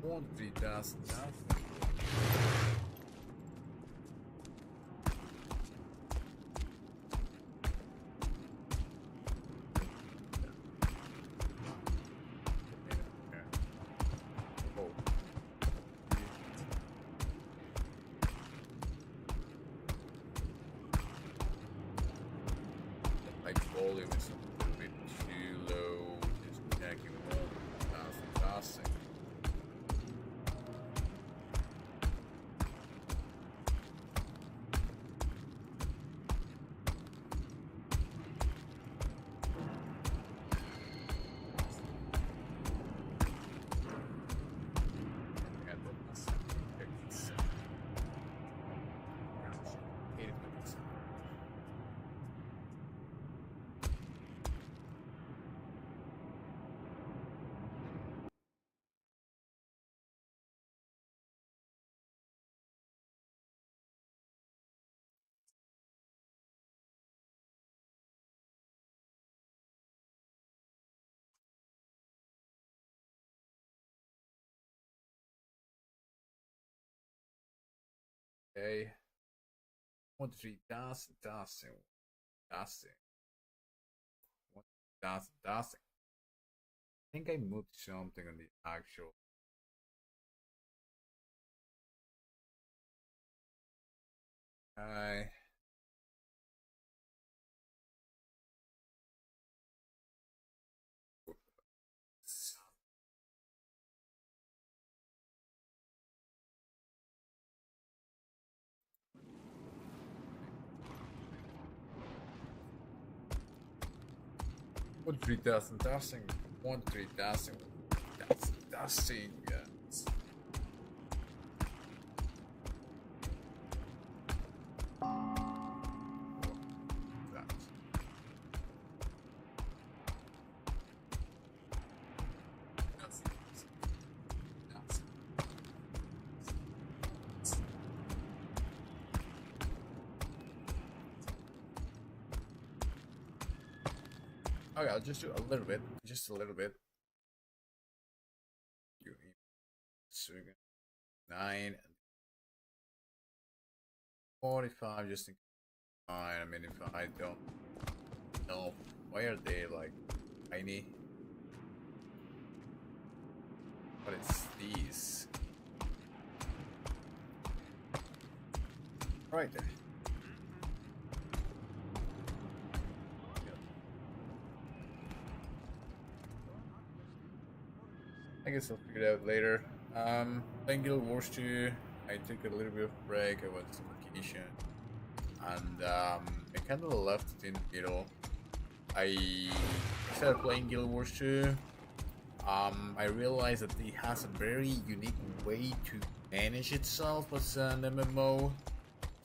Quantity does nothing. Like volume is a little bit too low. Just checking all passing. Okay. 1, 3 dancing. What dancing? I think I moved something on the actual. I What 3,000 dancing? 1, 3 dancing. Dancing. Yes. Okay, I'll just do a little bit. Just a little bit. So 9 and 45 just in fine. I mean, if I don't know, why are they like tiny? What is these? Right there. I guess I'll figure it out later. Playing Guild Wars 2, I took a little bit of a break. I went on vacation, and I kind of left it in the middle. I started playing Guild Wars 2. I realized that it has a very unique way to manage itself as an MMO.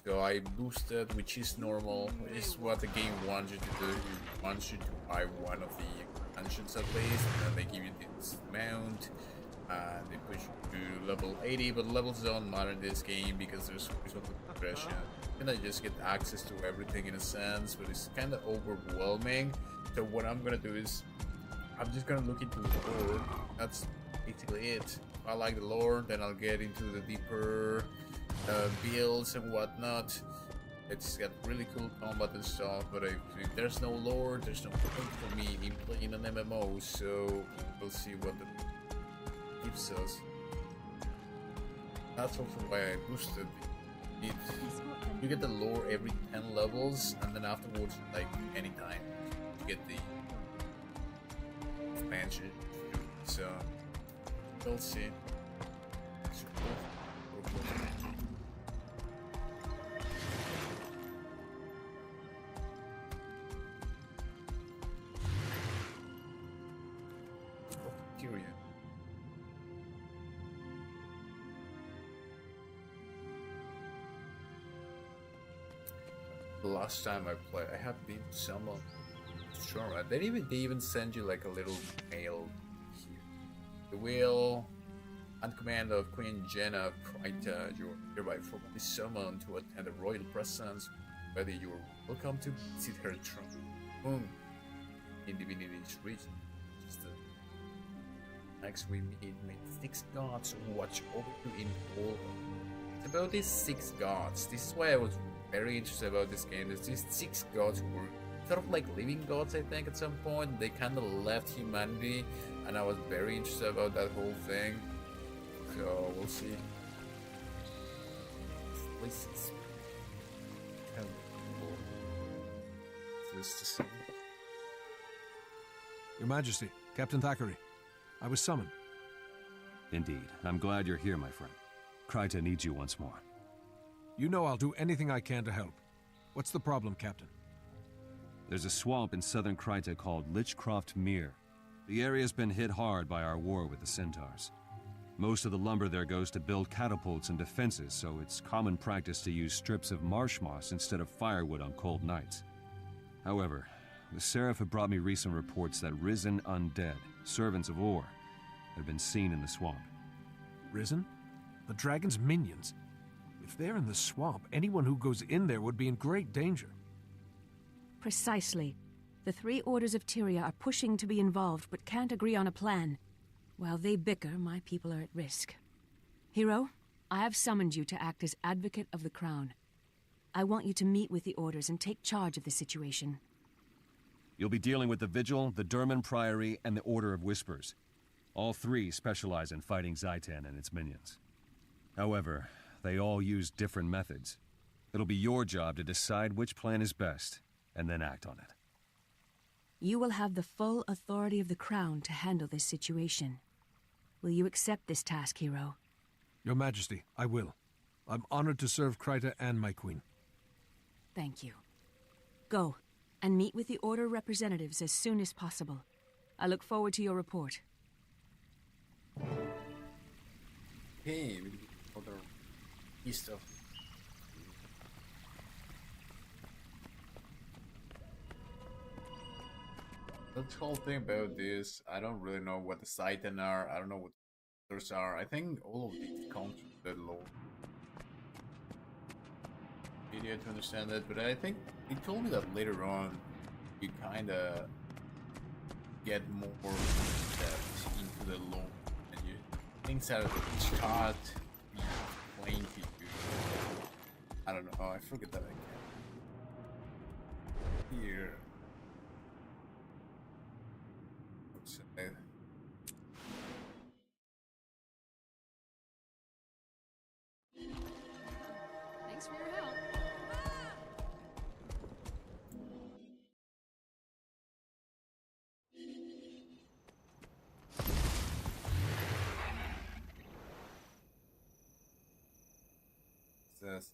So I boosted, which is normal, which is what the game wants you to do. It wants you to buy one of the expansions at least, and then they give you this mount. They push you to level 80, but levels don't matter in this game because there's always one progression. And I just get access to everything in a sense, but it's kind of overwhelming. So what I'm gonna do is, I'm just gonna look into the lore. That's basically it. If I like the lore, then I'll get into the deeper builds and whatnot. It's got really cool combat and stuff, but if there's no lore, there's no point for me in playing an MMO, so we'll see what the gives us. That's also why I boosted it. You get the lore every 10 levels, and then afterwards, like anytime, you get the expansion. So we'll see. The last time I played, I have been someone sure. They even send you like a little mail here. The will and command of Queen Jenna, Praeta, you are hereby formally summoned to attend a royal presence. Whether you are welcome to visit her throne in Divinity's region. Next we meet 6 gods who watch over you in all. It's about these 6 gods. This is why I was very interested about this game. There's these 6 gods who were sort of like living gods, I think, at some point. They kind of left humanity, and I was very interested about that whole thing. So we'll see. This place is kind of cool. Just to see. Your Majesty, Captain Thackeray, I was summoned. Indeed. I'm glad you're here, my friend. Kryta needs you once more. You know I'll do anything I can to help. What's the problem, Captain? There's a swamp in southern Kryta called Lichcroft Mere. The area's been hit hard by our war with the Centaurs. Most of the lumber there goes to build catapults and defenses, so it's common practice to use strips of marsh moss instead of firewood on cold nights. However, the Seraph have brought me recent reports that risen undead, servants of Or, have been seen in the swamp. Risen? The dragon's minions? If they're in the swamp, anyone who goes in there would be in great danger. Precisely. The 3 orders of Tyria are pushing to be involved, but can't agree on a plan. While they bicker, my people are at risk. Hero, I have summoned you to act as advocate of the Crown. I want you to meet with the orders and take charge of the situation. You'll be dealing with the Vigil, the Durman Priory, and the Order of Whispers. All 3 specialize in fighting Zaitan and its minions. However, they all use different methods. It'll be your job to decide which plan is best, and then act on it. You will have the full authority of the Crown to handle this situation. Will you accept this task, Hero? Your Majesty, I will. I'm honored to serve Kryta and my queen. Thank you. Go, and meet with the Order representatives as soon as possible. I look forward to your report. Hey, we other east of. The whole thing about this, I don't really know what the Titan are. I don't know what the others are. I think all of these come from the lore. Idiot to understand that, but I think he told me that later on you kinda get more depth into the lore and you things that start playing to you. I don't know, I forget that I can. Here. Let's say. Thanks for your help. This.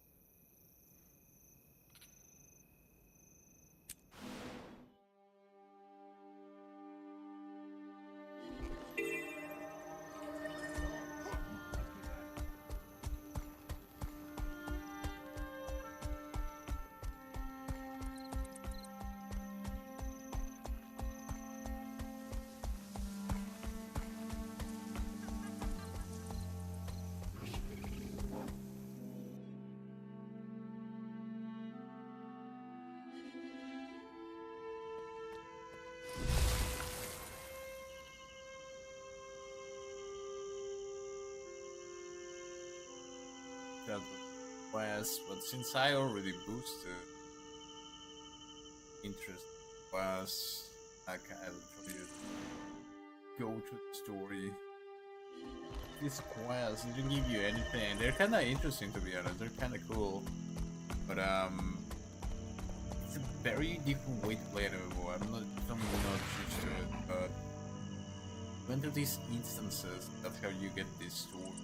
Quest, but since I already boosted interest quest, I can literally just go to the story. These quests didn't give you anything. They're kind of interesting, to be honest. They're kind of cool, but it's a very different way to play an MMO. I'm not used to it, but went to these instances. That's how you get this story.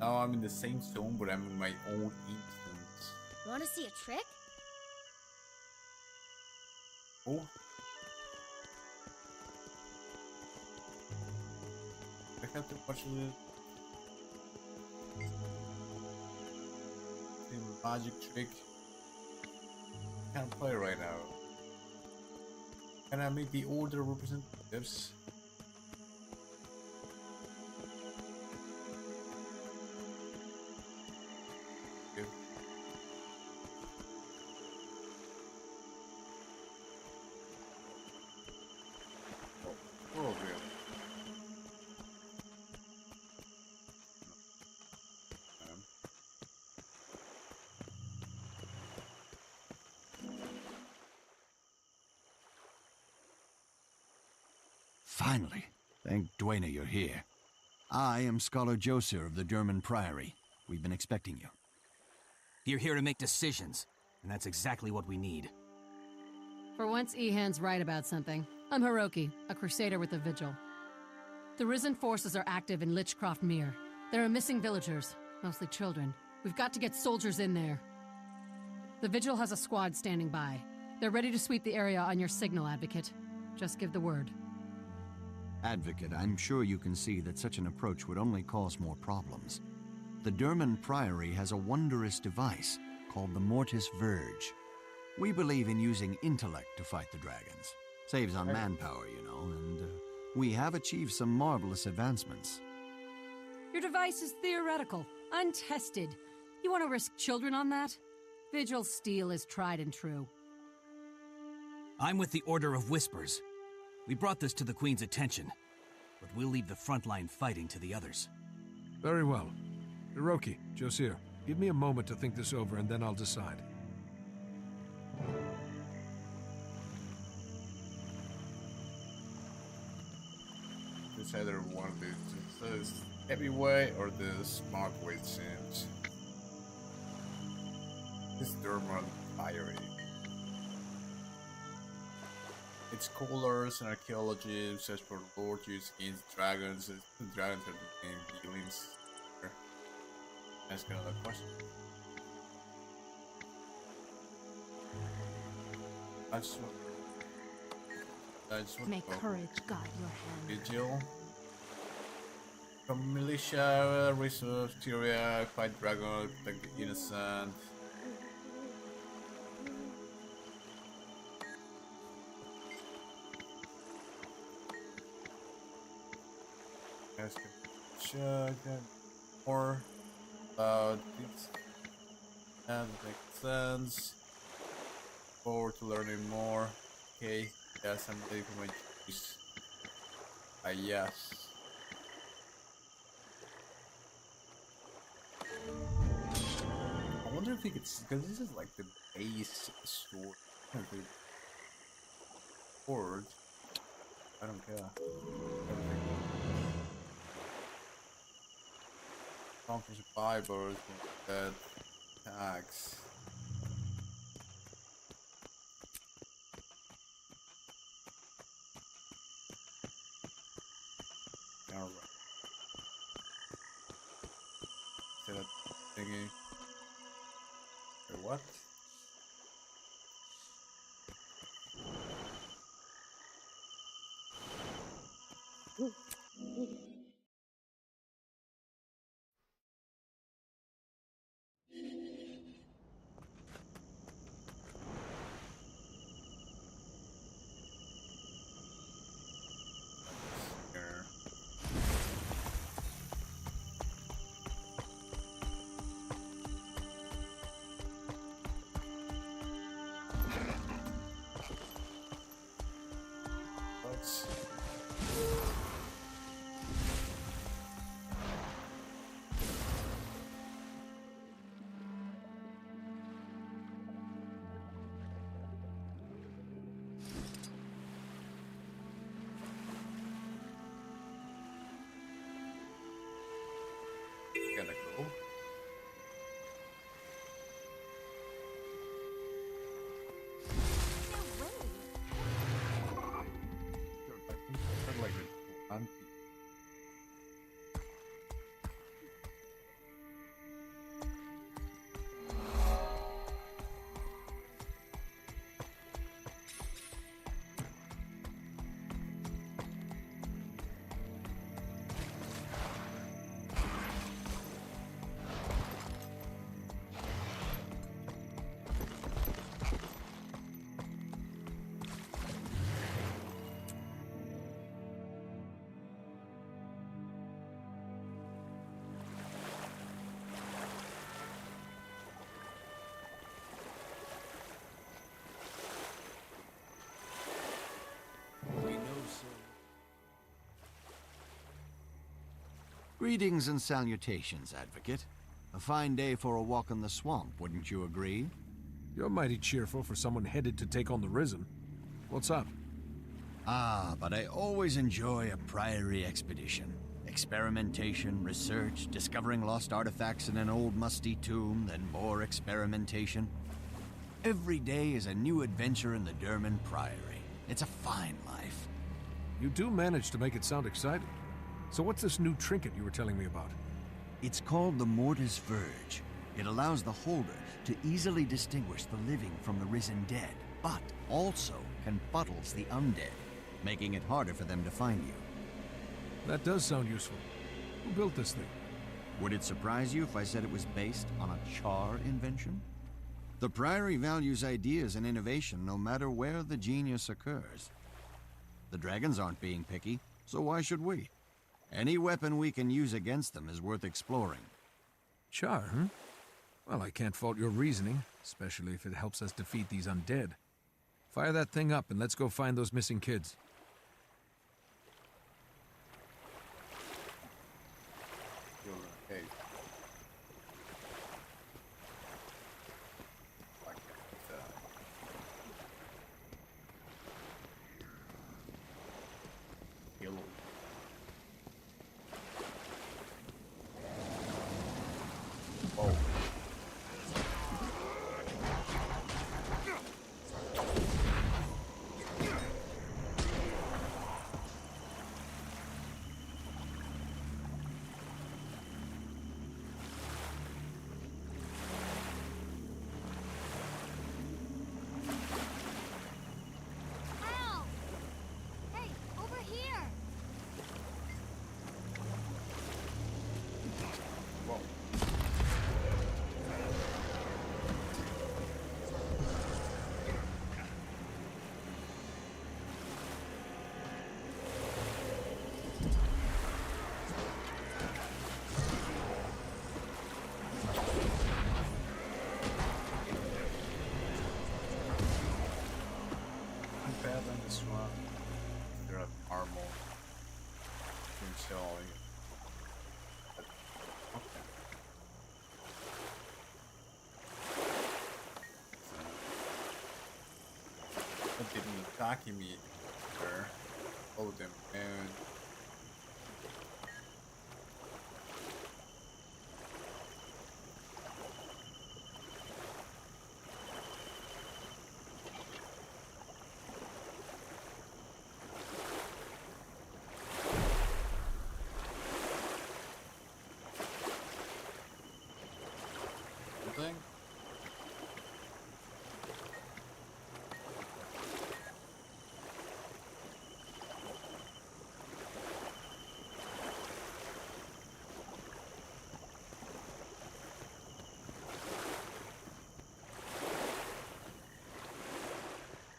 Now I'm in the same zone, but I'm in my own instance. Want to see a trick? Oh. I have to watch the magic trick. Can't play right now. Can I make the order representatives? Finally. Thank Duena you're here. I am Scholar Josir of the Derman Priory. We've been expecting you. You're here to make decisions, and that's exactly what we need. For once, Ehan's right about something. I'm Hiroki, a crusader with the Vigil. The Risen forces are active in Lichcroft Mere. There are missing villagers, mostly children. We've got to get soldiers in there. The Vigil has a squad standing by. They're ready to sweep the area on your signal, Advocate. Just give the word. Advocate, I'm sure you can see that such an approach would only cause more problems. The Derman Priory has a wondrous device called the Mortis Verge. We believe in using intellect to fight the dragons. Saves on manpower, you know, and we have achieved some marvelous advancements. Your device is theoretical, untested. You want to risk children on that? Vigil steel is tried and true. I'm with the Order of Whispers. We brought this to the Queen's attention, but we'll leave the frontline fighting to the others. Very well. Hiroki, Josir, give me a moment to think this over and then I'll decide. It's either one of the heavy way or the smart way, it seems. This Derman Priory. Its scholars and archaeology search for lore use against dragons. The dragons are the main dealings. Ask another question. I just want May courage guide your hand. Vigil. From militia, research, Tyria, fight dragon, protect the innocent. Ask a check more about this. And makes sense. Forward to learning more. Okay, yes, I'm ready for my choice. Yes. I wonder if we could, because this is like the base sword. Sword. I don't care. For survivors, that tags. Alright. Say that thingy. Wait, what? Here. Let's gonna go. I think I heard like a anti. Greetings and salutations, Advocate. A fine day for a walk in the swamp, wouldn't you agree? You're mighty cheerful for someone headed to take on the Risen. What's up? Ah, but I always enjoy a priory expedition. Experimentation, research, discovering lost artifacts in an old musty tomb, then more experimentation. Every day is a new adventure in the Derman Priory. It's a fine life. You do manage to make it sound exciting. So what's this new trinket you were telling me about? It's called the Mortis Verge. It allows the holder to easily distinguish the living from the risen dead, but also confuddles the undead, making it harder for them to find you. That does sound useful. Who built this thing? Would it surprise you if I said it was based on a Char invention? The Priory values ideas and innovation no matter where the genius occurs. The dragons aren't being picky, so why should we? Any weapon we can use against them is worth exploring. Char, huh? Well, I can't fault your reasoning, especially if it helps us defeat these undead. Fire that thing up and let's go find those missing kids. Okay. Yellow. Oh. Help! Hey, over here! Whoa. I'm bad on this one. There are armor. Can sell it. But, okay. What did Mikaki meet her? Oh, them and something?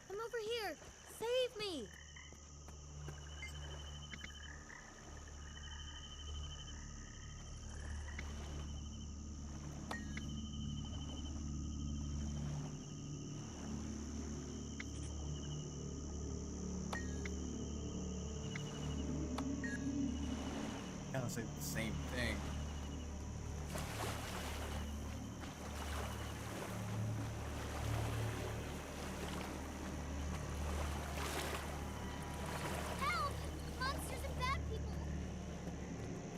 I'm over here! Save me! Kind of say the same thing. Help! Monsters and bad people!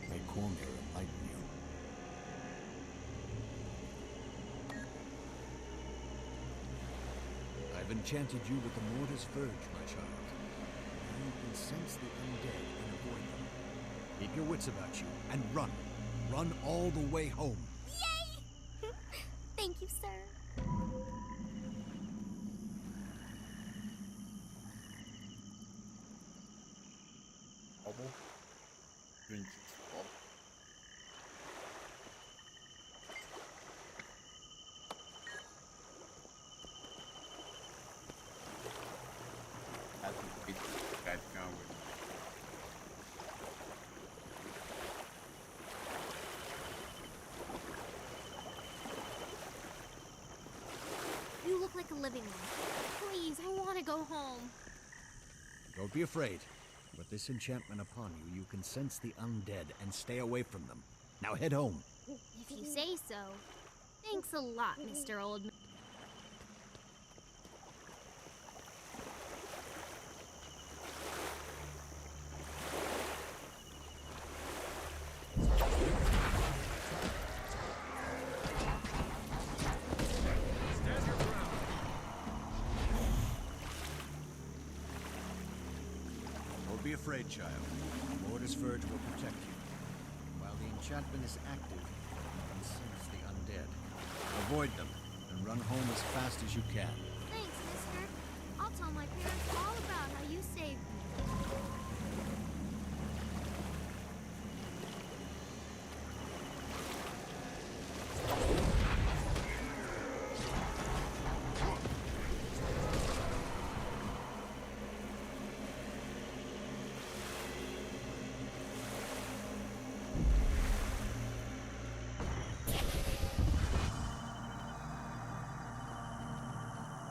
May Cormir enlighten you. I've enchanted you with the Mortis Verge, my child. Now you can sense the undead and avoid them. Keep your wits about you, and run. Run all the way home. Yay! Thank you, sir. Bubble. Drink this bubble. Had to beat that gun with. You look like a living one. Please, I want to go home. Don't be afraid. With this enchantment upon you, you can sense the undead and stay away from them. Now head home. If you say so. Thanks a lot, Mr. Oldman. afraid, child. The Mortis Verge will protect you. While the enchantment is active, you can sense the undead. Avoid them, and run home as fast as you can. Thanks, mister. I'll tell my parents all about how you saved me.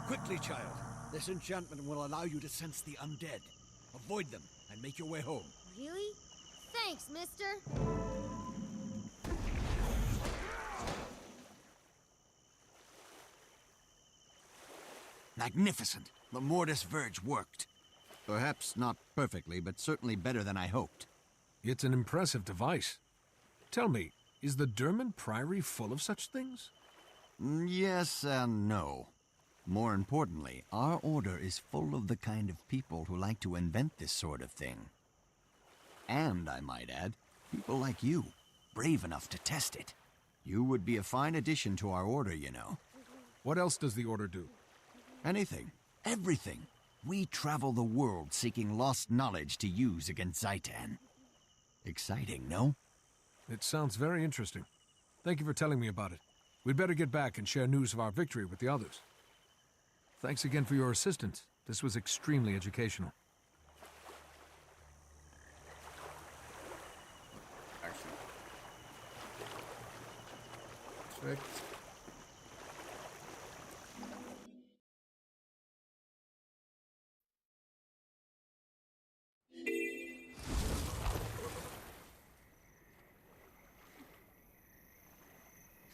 Quickly, child. This enchantment will allow you to sense the undead. Avoid them and make your way home. Really? Thanks, mister. Magnificent. The Mortis Verge worked. Perhaps not perfectly, but certainly better than I hoped. It's an impressive device. Tell me, is the Durman Priory full of such things? Yes and no. More importantly, our order is full of the kind of people who like to invent this sort of thing. And, I might add, people like you, brave enough to test it. You would be a fine addition to our order, you know. What else does the Order do? Anything. Everything. We travel the world seeking lost knowledge to use against Zaitan. Exciting, no? It sounds very interesting. Thank you for telling me about it. We'd better get back and share news of our victory with the others. Thanks again for your assistance. This was extremely educational. Actually. Perfect.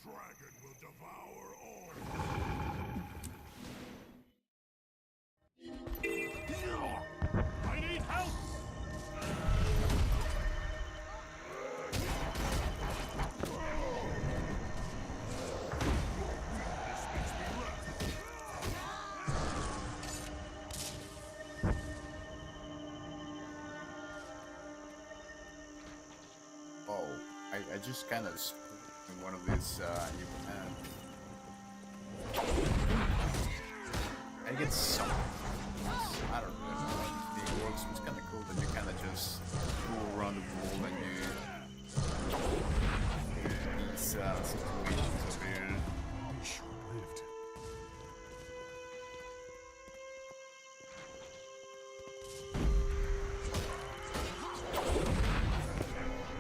Dragon will devour all. I need help! This makes me run. Oh, I just kind of in one of these I get some. I don't know. It works. It's kind of cool that you kind of just go around the wall and you these situations over here. Short-lived.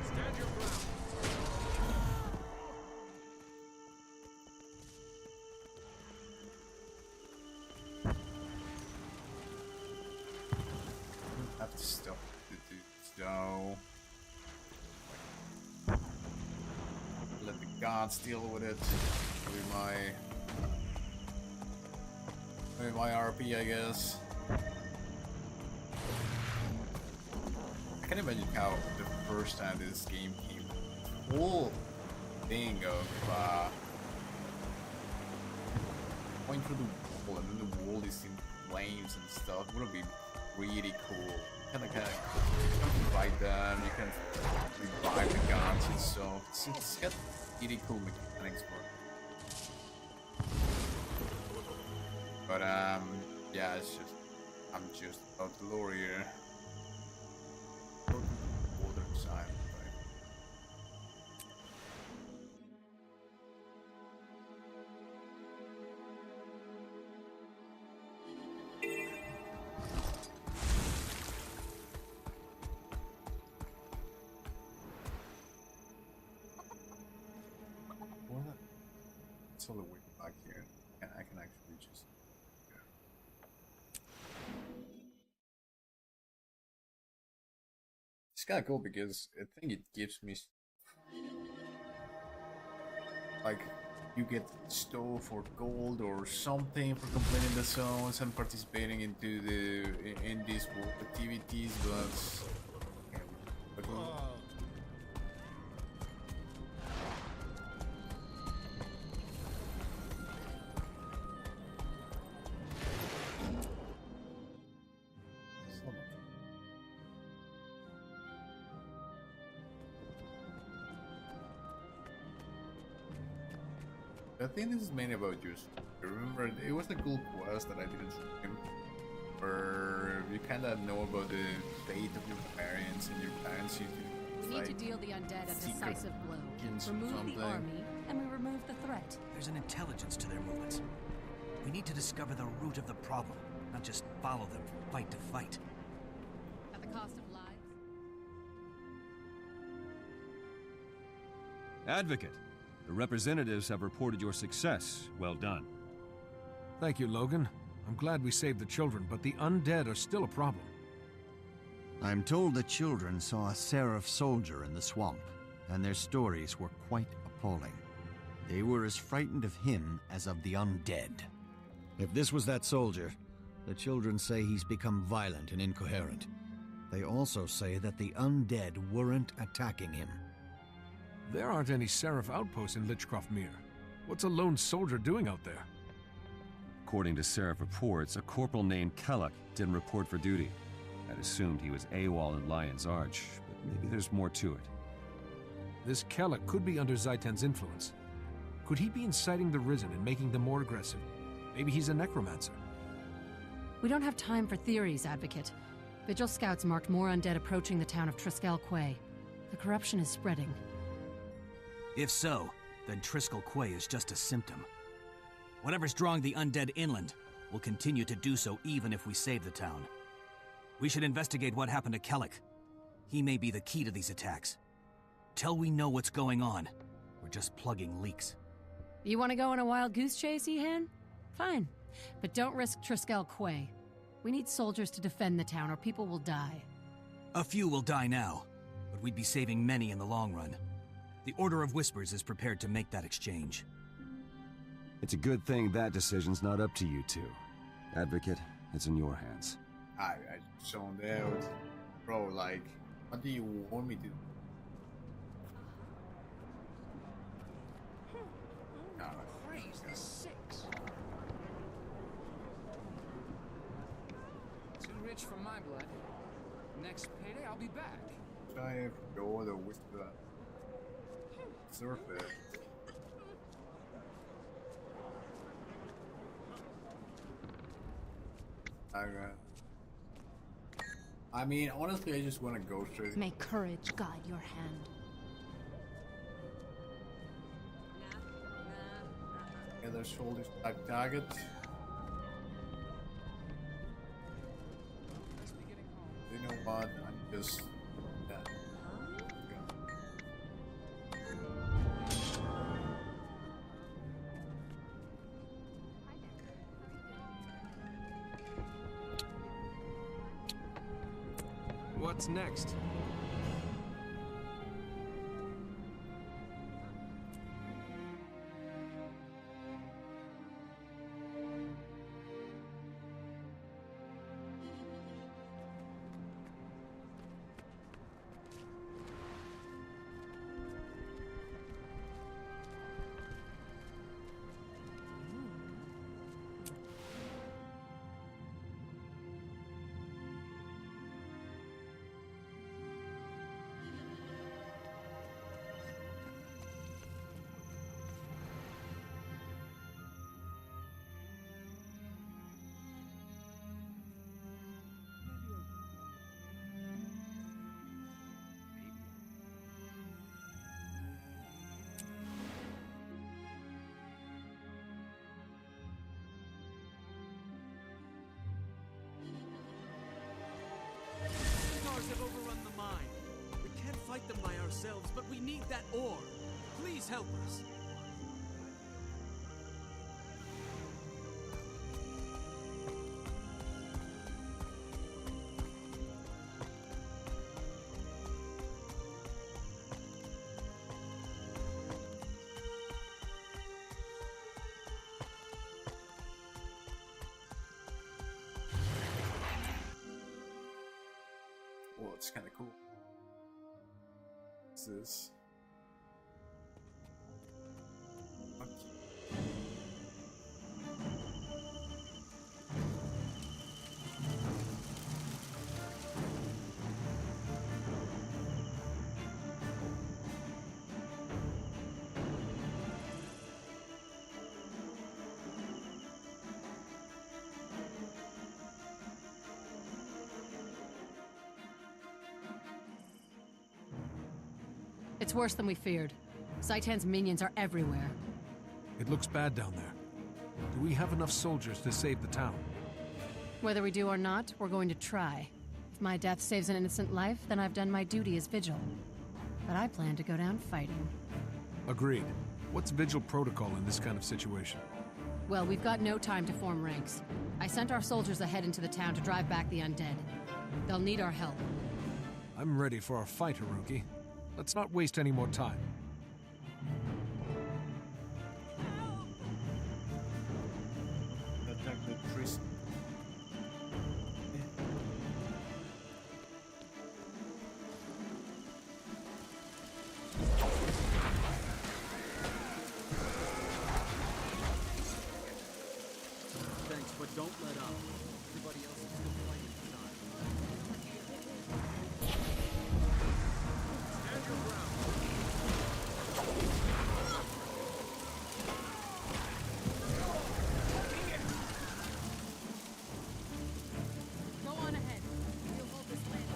Stand your ground. Have to stop the dude though. Let the gods deal with it. With my RP, I guess. I can imagine how the first time this game came, the whole thing of going through the wall and then the wall is in flames and stuff would have been really cool. Kind of fight them. You can revive the gods and stuff. It's got really cool mechanics for it. But yeah, it's just I'm just about the lore here. Other side, right? Well, it's all the way back here. I can actually just. It's kind of cool because I think it gives me like you get stove or gold or something for completing the zones and participating into in these world activities, but I think this is mainly about you. Remember, it was a cool quest that I didn't stream, where you kind of know about the fate of your parents and your parents. You We can need to fight deal the undead a secret decisive blow. agents or Remove something. the army, and we remove the threat. There's an intelligence to their movements. We need to discover the root of the problem, not just follow them from fight to fight. At the cost of lives. Advocate, the representatives have reported your success. Well done. Thank you, Logan. I'm glad we saved the children, but the undead are still a problem. I'm told the children saw a Seraph soldier in the swamp, and their stories were quite appalling. They were as frightened of him as of the undead. If this was that soldier, the children say he's become violent and incoherent. They also say that the undead weren't attacking him. There aren't any Seraph outposts in Lichcroft Mere. What's a lone soldier doing out there? According to Seraph reports, a corporal named Kellock didn't report for duty. I'd assumed he was AWOL in Lion's Arch, but maybe there's more to it. This Kellock could be under Zaitan's influence. Could he be inciting the Risen and making them more aggressive? Maybe he's a necromancer. We don't have time for theories, Advocate. Vigil scouts marked more undead approaching the town of Triskel Quay. The corruption is spreading. If so, then Triskel Quay is just a symptom. Whatever's drawing the undead inland will continue to do so even if we save the town. We should investigate what happened to Kellic. He may be the key to these attacks. Till we know what's going on, we're just plugging leaks. You want to go on a wild goose chase, Ehan? Fine. But don't risk Triskel Quay. We need soldiers to defend the town or people will die. A few will die now, but we'd be saving many in the long run. The Order of Whispers is prepared to make that exchange. It's a good thing that decision's not up to you two. Advocate, it's in your hands. I zoned out. Bro, like, what do you want me to do? No, Freeze the 6. Too rich for my blood. Next payday, I'll be back. try and go the whisper. Surf it. I mean, honestly, I just want to go straight. May courage guide your hand. Yeah, their shoulders type target. You know what? I'm just. Yeah. What's next? Stars have overrun the mine. We can't fight them by ourselves, but we need that ore. Please help us. Well, it's kind of cool. What's this? It's worse than we feared. Zaitan's minions are everywhere. It looks bad down there. Do we have enough soldiers to save the town? Whether we do or not, we're going to try. If my death saves an innocent life, then I've done my duty as Vigil. But I plan to go down fighting. Agreed. What's Vigil protocol in this kind of situation? Well, we've got no time to form ranks. I sent our soldiers ahead into the town to drive back the undead. They'll need our help. I'm ready for a fight, Haruki. Let's not waste any more time. Attack the trees. Thanks, but don't let up. Everybody else is still fighting inside. Stand your ground. Go on ahead. You'll hold this land.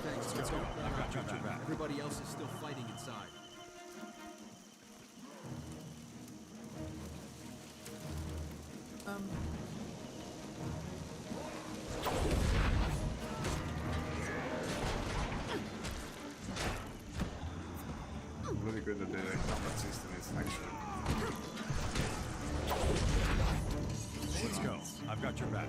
Thanks, but don't let up. Everybody else is still fighting inside. I'm really good at the combat system is actually. Let's go. I've got your back.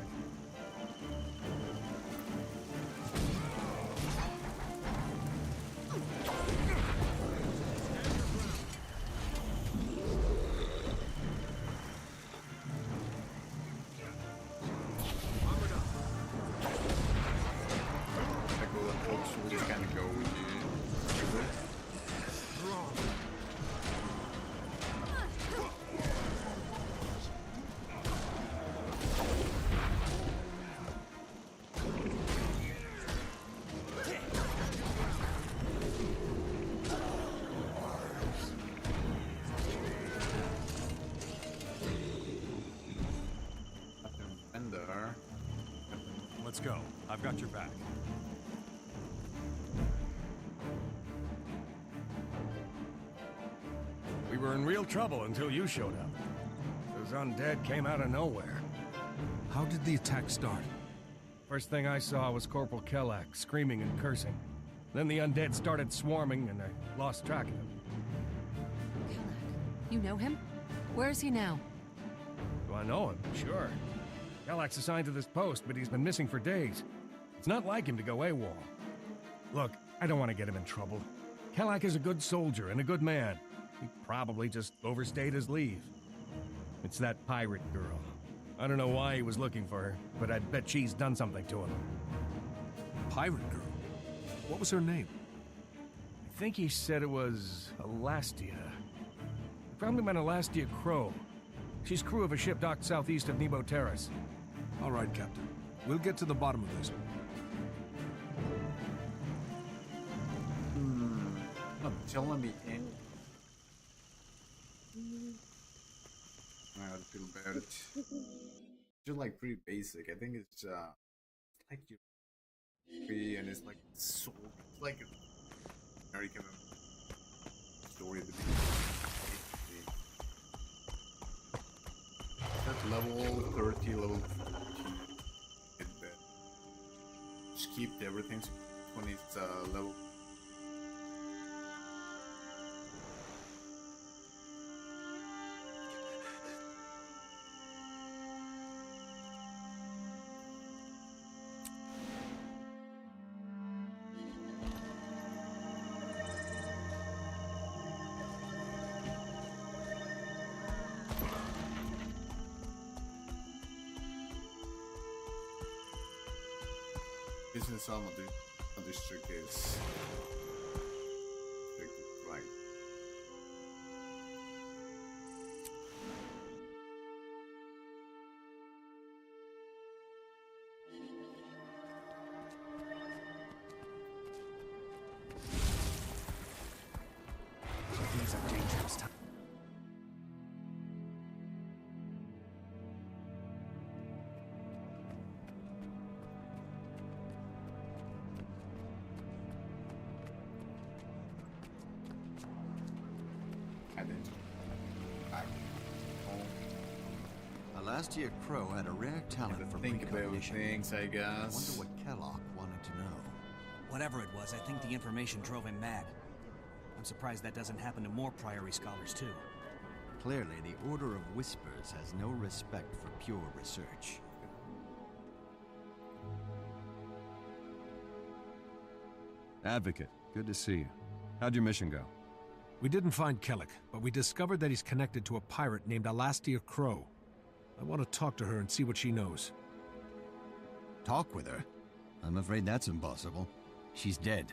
Armored up. Like will also just kind of go with you. Wrong. Ender. Let's go. I've got your back. We were in real trouble until you showed up. Those undead came out of nowhere. How did the attack start? First thing I saw was Corporal Kellak screaming and cursing. Then the undead started swarming and I lost track of him. Kellak. You know him? Where is he now? Do I know him? Sure. Kellak's assigned to this post, but he's been missing for days. It's not like him to go AWOL. Look, I don't want to get him in trouble. Kellak is a good soldier and a good man. He probably just overstayed his leave. It's that pirate girl. I don't know why he was looking for her, but I bet she's done something to him. Pirate girl? What was her name? I think he said it was Elastia. It probably meant Elastia Crow. She's crew of a ship docked southeast of Nebo Terrace. All right, Captain. We'll get to the bottom of this. Not telling me any. I gotta feel about it. Just like pretty basic. I think it's like you and it's like so like American story at the beginning. That's level 30, level 14. And then skipped everything when it's level. Business armor district is right. Alastia Crow had a rare talent for think about precognition. things, I I guess. wonder what Kellogg wanted to know. Whatever it was, I think the information drove him mad. I'm surprised that doesn't happen to more Priory scholars, too. Clearly, the Order of Whispers has no respect for pure research. Advocate, good to see you. How'd your mission go? We didn't find Kellic, but we discovered that he's connected to a pirate named Alastia Crow. I want to talk to her and see what she knows. Talk with her? I'm afraid that's impossible. She's dead.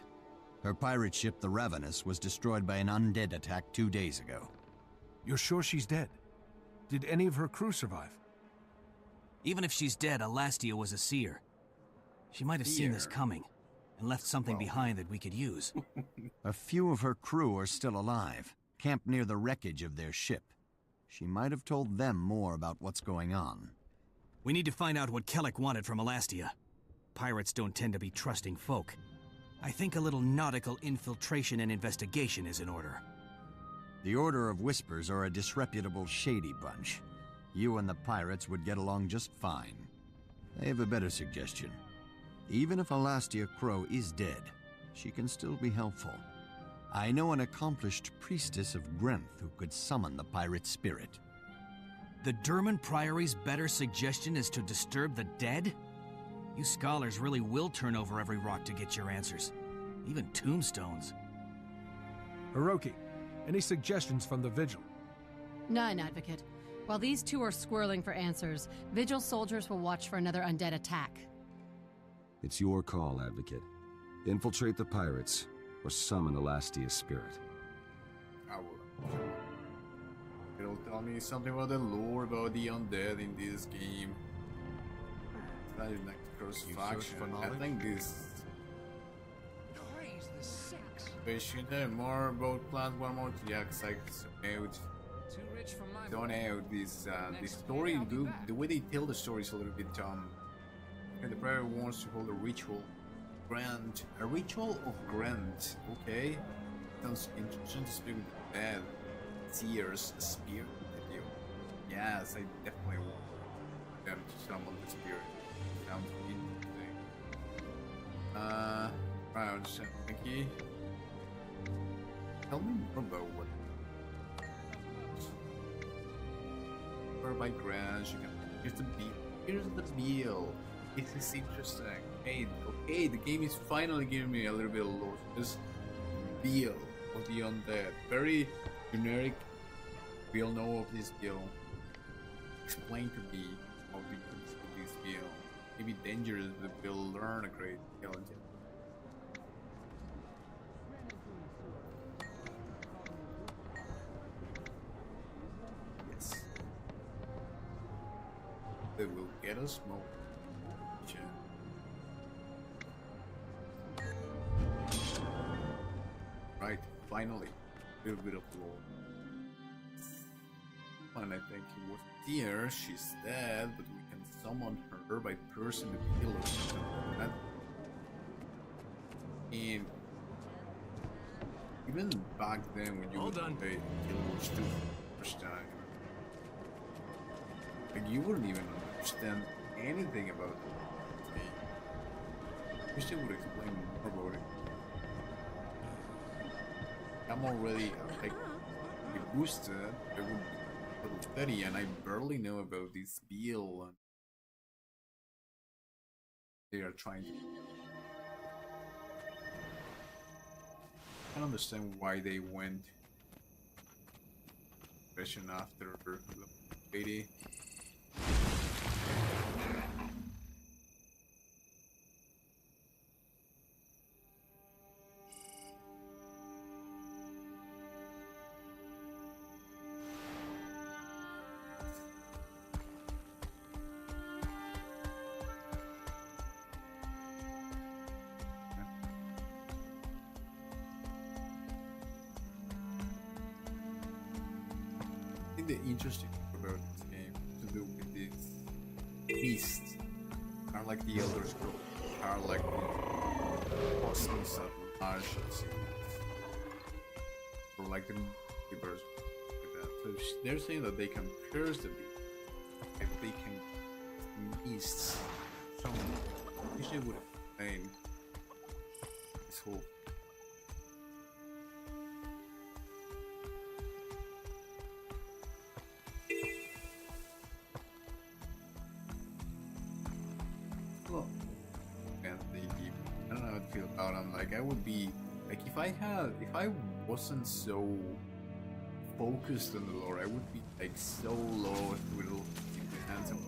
Her pirate ship, the Ravenous, was destroyed by an undead attack 2 days ago. You're sure she's dead? Did any of her crew survive? Even if she's dead, Alastia was a seer. She might have seen this coming, and left something behind that we could use. A few of her crew are still alive, camped near the wreckage of their ship. She might have told them more about what's going on. We need to find out what Kellic wanted from Alastia. Pirates don't tend to be trusting folk. I think a little nautical infiltration and investigation is in order. The Order of Whispers are a disreputable, shady bunch. You and the pirates would get along just fine. I have a better suggestion. Even if Alastia Crow is dead, she can still be helpful. I know an accomplished priestess of Grenth who could summon the pirate spirit. The Durman Priory's better suggestion is to disturb the dead? You scholars really will turn over every rock to get your answers. Even tombstones. Hiroki, any suggestions from the Vigil? None, Advocate. While these two are squirreling for answers, Vigil soldiers will watch for another undead attack. It's your call, Advocate. Infiltrate the pirates, or summon Alastia's spirit. I will. It'll tell me something about the lore about the undead in this game. It's not even like crucifixion. I think this. Praise the sex. We should know more about Plant One More. Yeah, because I out. Too rich for my Don't know this story. The way they tell the story is a little bit and the prayer wants to hold a ritual. A ritual of grant. Okay. Sounds interesting to speak with the dead. Seer's spirit with you. Yes, I definitely want them to summon the spirit. Sounds interesting. Right, thank you. Tell me more about what. By grants, you can. Here's the deal. This is interesting. Hey, okay, the game is finally giving me a little bit of lore. This deal of the undead, very generic. We all know of this deal. Explain to me how we can see this deal. Maybe dangerous, but we'll learn a great deal. Yes. They will get us more. Right, finally, a little bit of lore. And I think he was here, she's dead, but we can summon her by piercing the pillar or something like that. And even back then when you would play Guild Wars 2 first time, like you wouldn't even understand anything about it. I wish they would explain more about it. I'm already like boosted. I would level 30, and I barely know about this bill. They are trying to. I can understand why they went. Question after level 80. The interesting thing about this game to do with these beasts are like the Elder Scrolls, are like the cosmos of Martians, or like the birds like that. So they're saying that they can pierce the beast, if they can east some usually would explain this whole well, and I don't know how to feel about them. Like I would be like if I wasn't so focused on the lore, I would be like so low with the hands and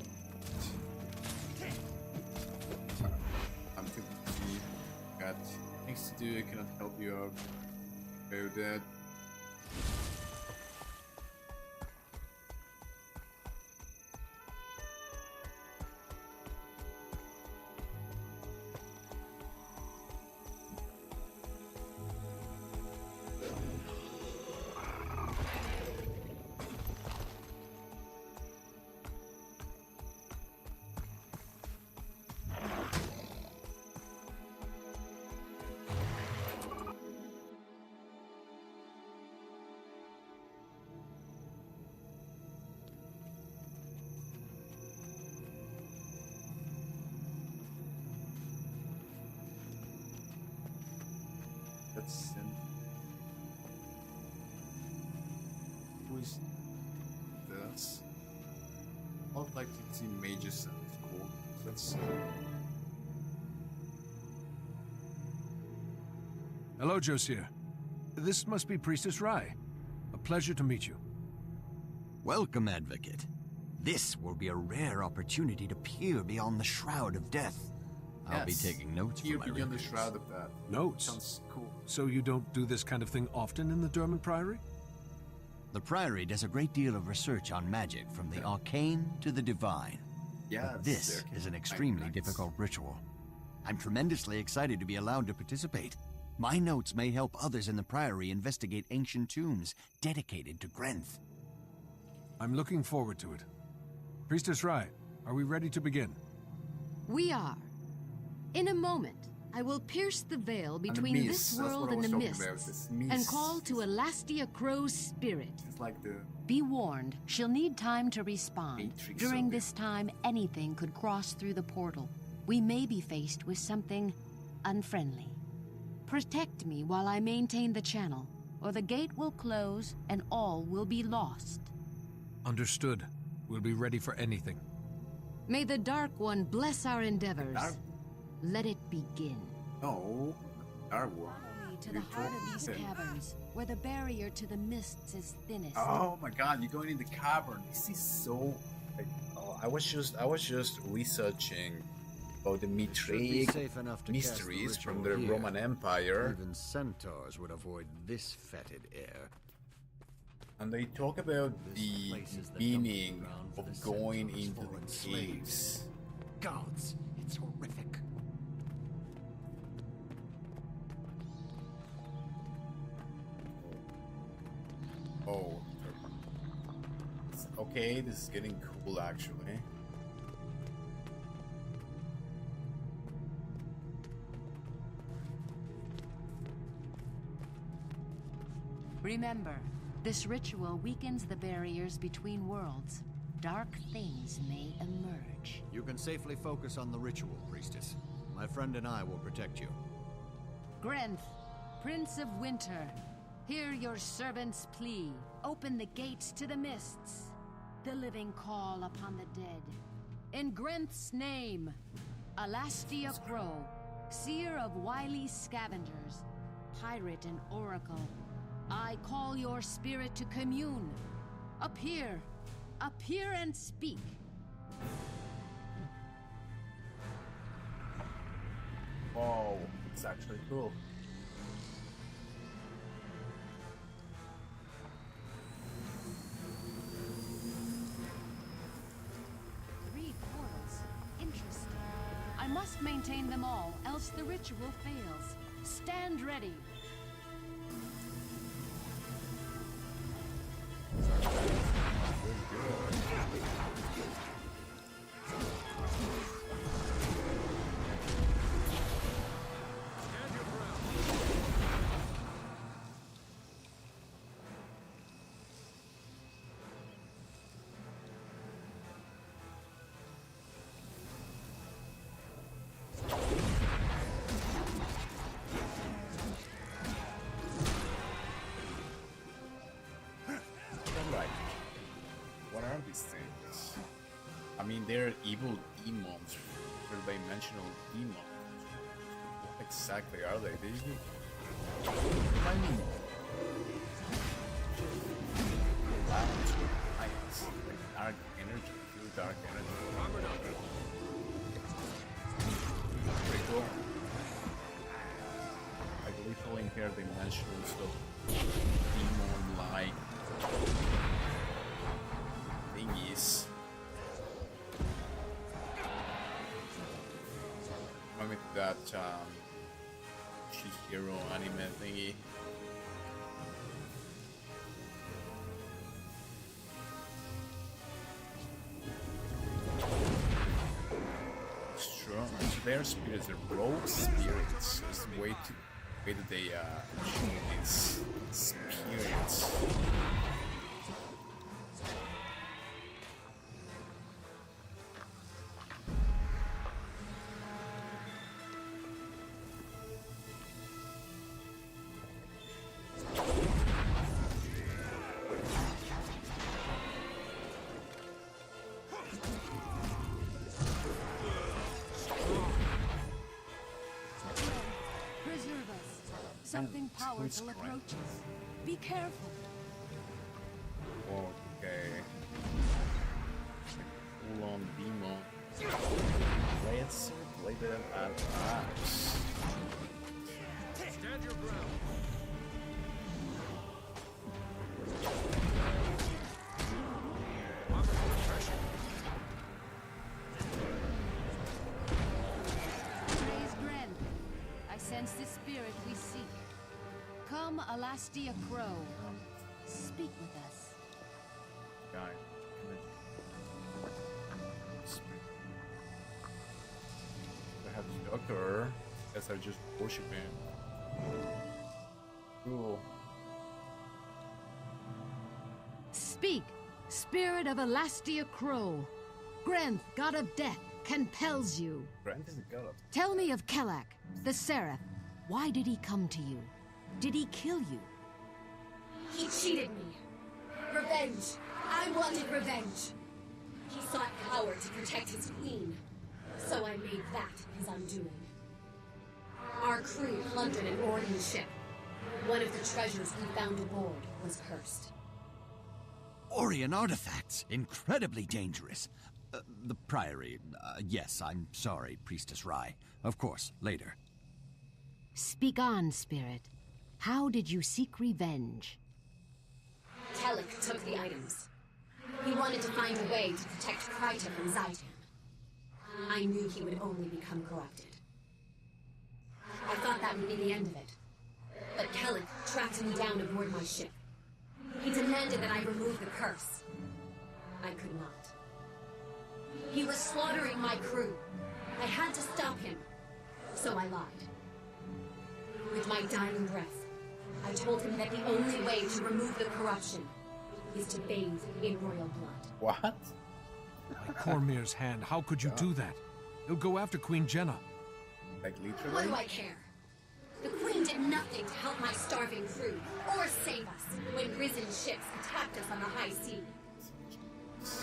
I'm too busy. Got things to do. I cannot help you out about that. That's who is this? I would like to see mages and cool. Let's Hello, Josiah. This must be Priestess Rai. A pleasure to meet you. Welcome, Advocate. This will be a rare opportunity to peer beyond the Shroud of Death. I'll be taking notes for my beyond the records. shroud of that. Notes? Sounds cool. So you don't do this kind of thing often in the Durman Priory? The Priory does a great deal of research on magic, from the arcane to the divine. Yeah, But this is an extremely difficult ritual. I'm tremendously excited to be allowed to participate. My notes may help others in the Priory investigate ancient tombs dedicated to Grenth. I'm looking forward to it. Priestess Rai, are we ready to begin? We are. In a moment, I will pierce the veil between mist, this that's world what I and was the talking mists, about, this and mist. call to Elastia Crow's spirit. It's like the Be warned, she'll need time to respond. Matrix During of it. this time, anything could cross through the portal. We may be faced with something unfriendly. Protect me while I maintain the channel, or the gate will close and all will be lost. Understood. We'll be ready for anything. May the Dark One bless our endeavors. Let it begin. No, Dark One. Follow me to the heart of these caverns, where the barrier to the mists is thinnest. Oh my God, you're going in the cavern. This is so. Like, oh, I was just researching about the Mithraic mysteries from the Roman Empire. Even centaurs would avoid this fetid air. And they talk about the meaning of going into the caves. Gods, it's horrific. Oh. Okay, this is getting cool actually. Remember, this ritual weakens the barriers between worlds. Dark things may emerge. You can safely focus on the ritual, Priestess. My friend and I will protect you. Grenth, Prince of Winter, hear your servant's plea. Open the gates to the mists. The living call upon the dead. In Grenth's name, Elastia Crow, seer of wily scavengers, pirate and oracle, I call your spirit to commune. Appear and speak. Oh, it's actually cool. Three portals. Interesting. I must maintain them all, else the ritual fails. Stand ready. they're evil demons, dimensional demons. What exactly are they? I mean, clouds with lights, like dark energy, pure dark energy. Pretty cool. I believe pulling here dimensional stuff, demon-like thingies. Remind me of that Shihiro anime thingy. Strong. So their spirits are rogue spirits. It's the way that they achieve these spirits. Preserve us. Something powerful approaches. Be careful. Okay. Full on demon. Let's play them at times. Stand your ground. Praise Gren. I sense the spirit we seek. Come, Alastia Crow. Speak with us. Guy. I have the doctor. Guess I just worship him. Cool. Speak, spirit of Alastia Crow. Grenth, god of death, compels you. Brent is a god. Tell me of Kelak, the Seraph. Why did he come to you? Did he kill you? He cheated me. Revenge. I wanted revenge. He sought power to protect his queen. So I made that his undoing. Our crew plundered an Orient ship. One of the treasures we found aboard was cursed. Orion artifacts, incredibly dangerous. The Priory, yes, I'm sorry, Priestess Rai. Of course, later. Speak on, spirit. How did you seek revenge? Kellic took the items. He wanted to find a way to protect Kryta from Zaitan. I knew he would only become corrupted. I thought that would be the end of it. But Kellic tracked me down aboard my ship. He demanded that I remove the curse. I could not. He was slaughtering my crew. I had to stop him. So I lied. With my dying breath, I told him that the only way to remove the corruption is to bathe in royal blood. What? By Cormier's hand, how could you do that? He'll go after Queen Jenna. Like literally? What do I care? The Queen did nothing to help my starving crew, or save us, when risen ships attacked us on the high sea.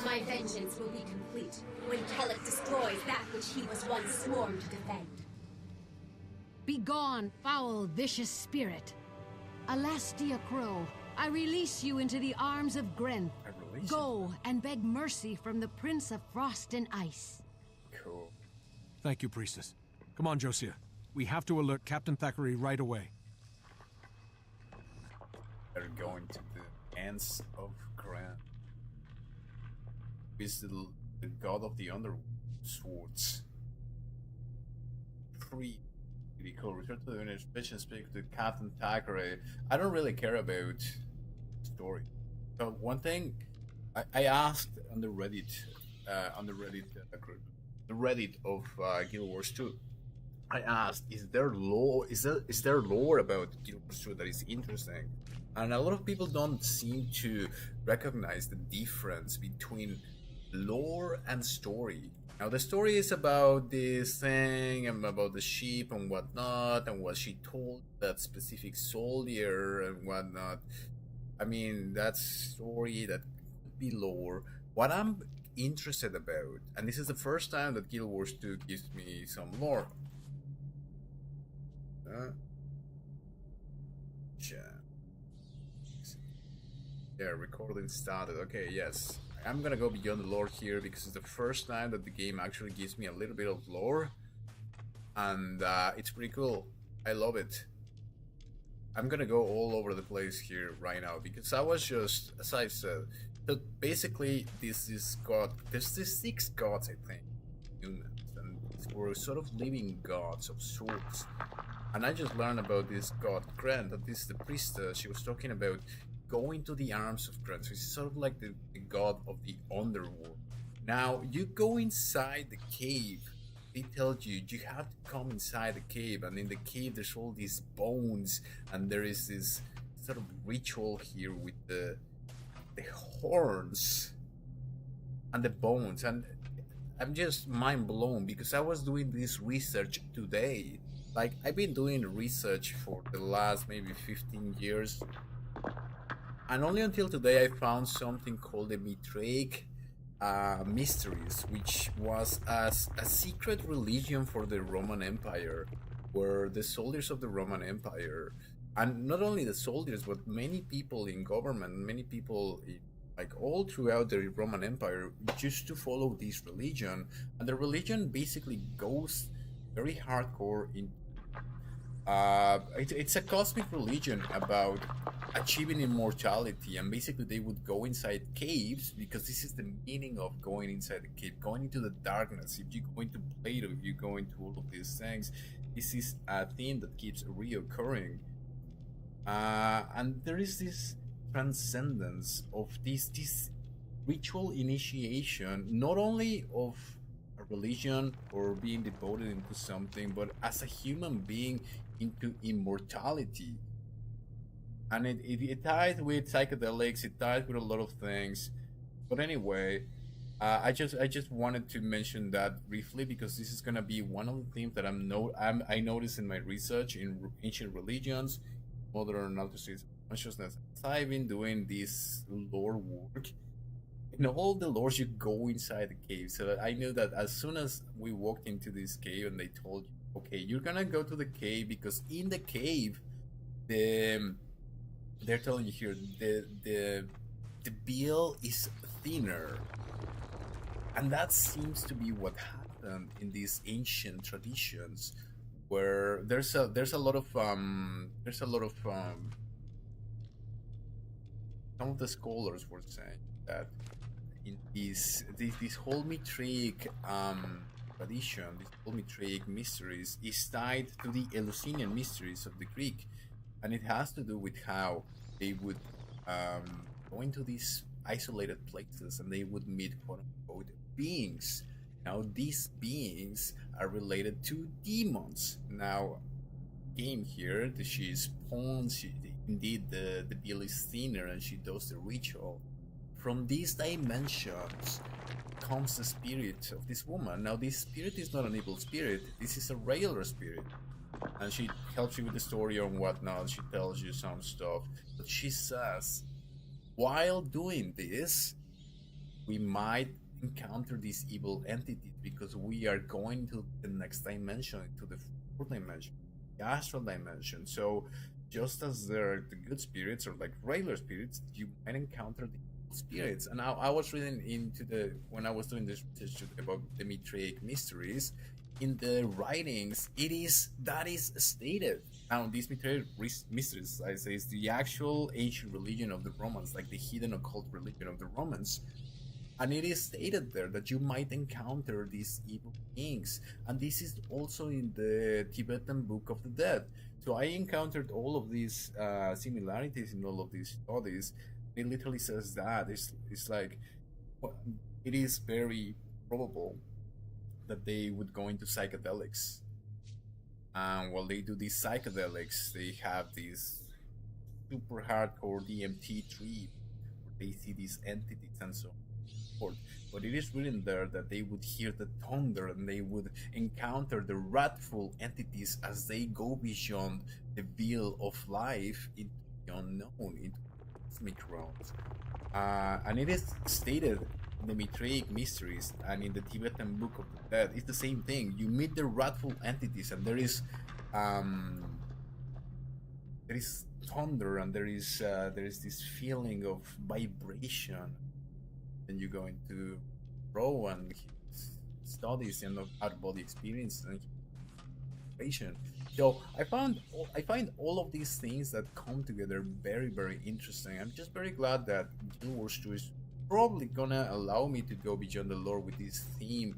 My vengeance will be complete when Kellic destroys that which he was once sworn to defend. Begone, foul, vicious spirit. Alastia Crow, I release you into the arms of Grenth. Go and beg mercy from the Prince of Frost and Ice. Cool. Thank you, Priestess. Come on, Josiah. We have to alert Captain Thackeray right away. They're going to the ends of Grand. Is the god of the underworld swords. Pretty cool. Return to the Village and speak to Captain Thackeray. I don't really care about story. So one thing I asked on the Reddit group, the Reddit of Guild Wars 2. I asked, is there lore? Is there lore about Guild Wars 2 that is interesting? And a lot of people don't seem to recognize the difference between lore and story. Now the story is about this thing and about the sheep and whatnot and what she told that specific soldier and whatnot. I mean, that's story, that could be lore. What I'm interested about. And this is the first time that Guild Wars 2 gives me some lore. Yeah, recording started. Okay, yes. I'm gonna go beyond the lore here because it's the first time that the game actually gives me a little bit of lore. And it's pretty cool. I love it. I'm gonna go all over the place here right now because I was just, as I said, so basically this is God. There's these 6 gods, I think, humans, and we're sort of living gods of sorts. And I just learned about this god Grant, that this is the priestess. She was talking about going to the arms of Grant. So it's sort of like the god of the underworld. Now you go inside the cave. They tell you have to come inside the cave, and in the cave there's all these bones, and there is this sort of ritual here with the horns and the bones, and I'm just mind blown because I was doing this research today. Like, I've been doing research for the last maybe 15 years, and only until today I found something called the Mithraic Mysteries, which was a secret religion for the Roman Empire, where the soldiers of the Roman Empire, and not only the soldiers, but many people in government, many people like all throughout the Roman Empire, used to follow this religion. And the religion basically goes very hardcore in it's a cosmic religion about achieving immortality, and basically they would go inside caves, because this is the meaning of going inside the cave, going into the darkness. If you go into Plato, if you go into all of these things, this is a theme that keeps reoccurring. And there is this transcendence of this ritual initiation, not only of a religion or being devoted into something, but as a human being into immortality. And it ties with psychedelics, it ties with a lot of things. But anyway, I just wanted to mention that briefly, because this is gonna be one of the things that I noticed in my research in ancient religions, modern altruistic consciousness. As I've been doing this lore work, in all the lores you go inside the cave. So I knew that as soon as we walked into this cave and they told you, okay, you're gonna go to the cave, because in the cave, they're telling you here, the bill is thinner. And that seems to be what happened in these ancient traditions, where there's a lot of some of the scholars were saying that in this whole Mithraic tradition, this whole Mithraic mysteries is tied to the Eleusinian mysteries of the Greek, and it has to do with how they would go into these isolated places and they would meet quote unquote beings. Now these beings are related to demons. Now game here, she spawns, indeed the bill is thinner, and she does the ritual. From these dimensions comes the spirit of this woman. Now this spirit is not an evil spirit, this is a regular spirit, and she helps you with the story and whatnot. She tells you some stuff, but she says while doing this we might encounter these evil entities, because we are going to the next dimension, to the fourth dimension, the astral dimension. So just as there are the good spirits, or like regular spirits, you might encounter the evil spirits. And I was reading into when I was doing this research about the Mithraic mysteries, in the writings that is stated. Now these Mithraic mysteries, I say, is the actual ancient religion of the Romans, like the hidden occult religion of the Romans. And it is stated there that you might encounter these evil beings. And this is also in the Tibetan Book of the Dead. So I encountered all of these similarities in all of these studies. It literally says that. It's like, it is very probable that they would go into psychedelics. And while they do these psychedelics, they have these super hardcore DMT trip, where they see these entities and so on. But it is written there that they would hear the thunder, and they would encounter the wrathful entities as they go beyond the veil of life into the unknown, into cosmic realms. And it is stated the Mitraic Mysteries and in the Tibetan Book of the Dead, it's the same thing. You meet the wrathful entities, and there is thunder, and there is this feeling of vibration. Then you go into Ro and his studies and out-of-body experience and vibration. So I find all of these things that come together very, very interesting. I'm just very glad that Guild Wars 2 is probably gonna allow me to go beyond the lore with this theme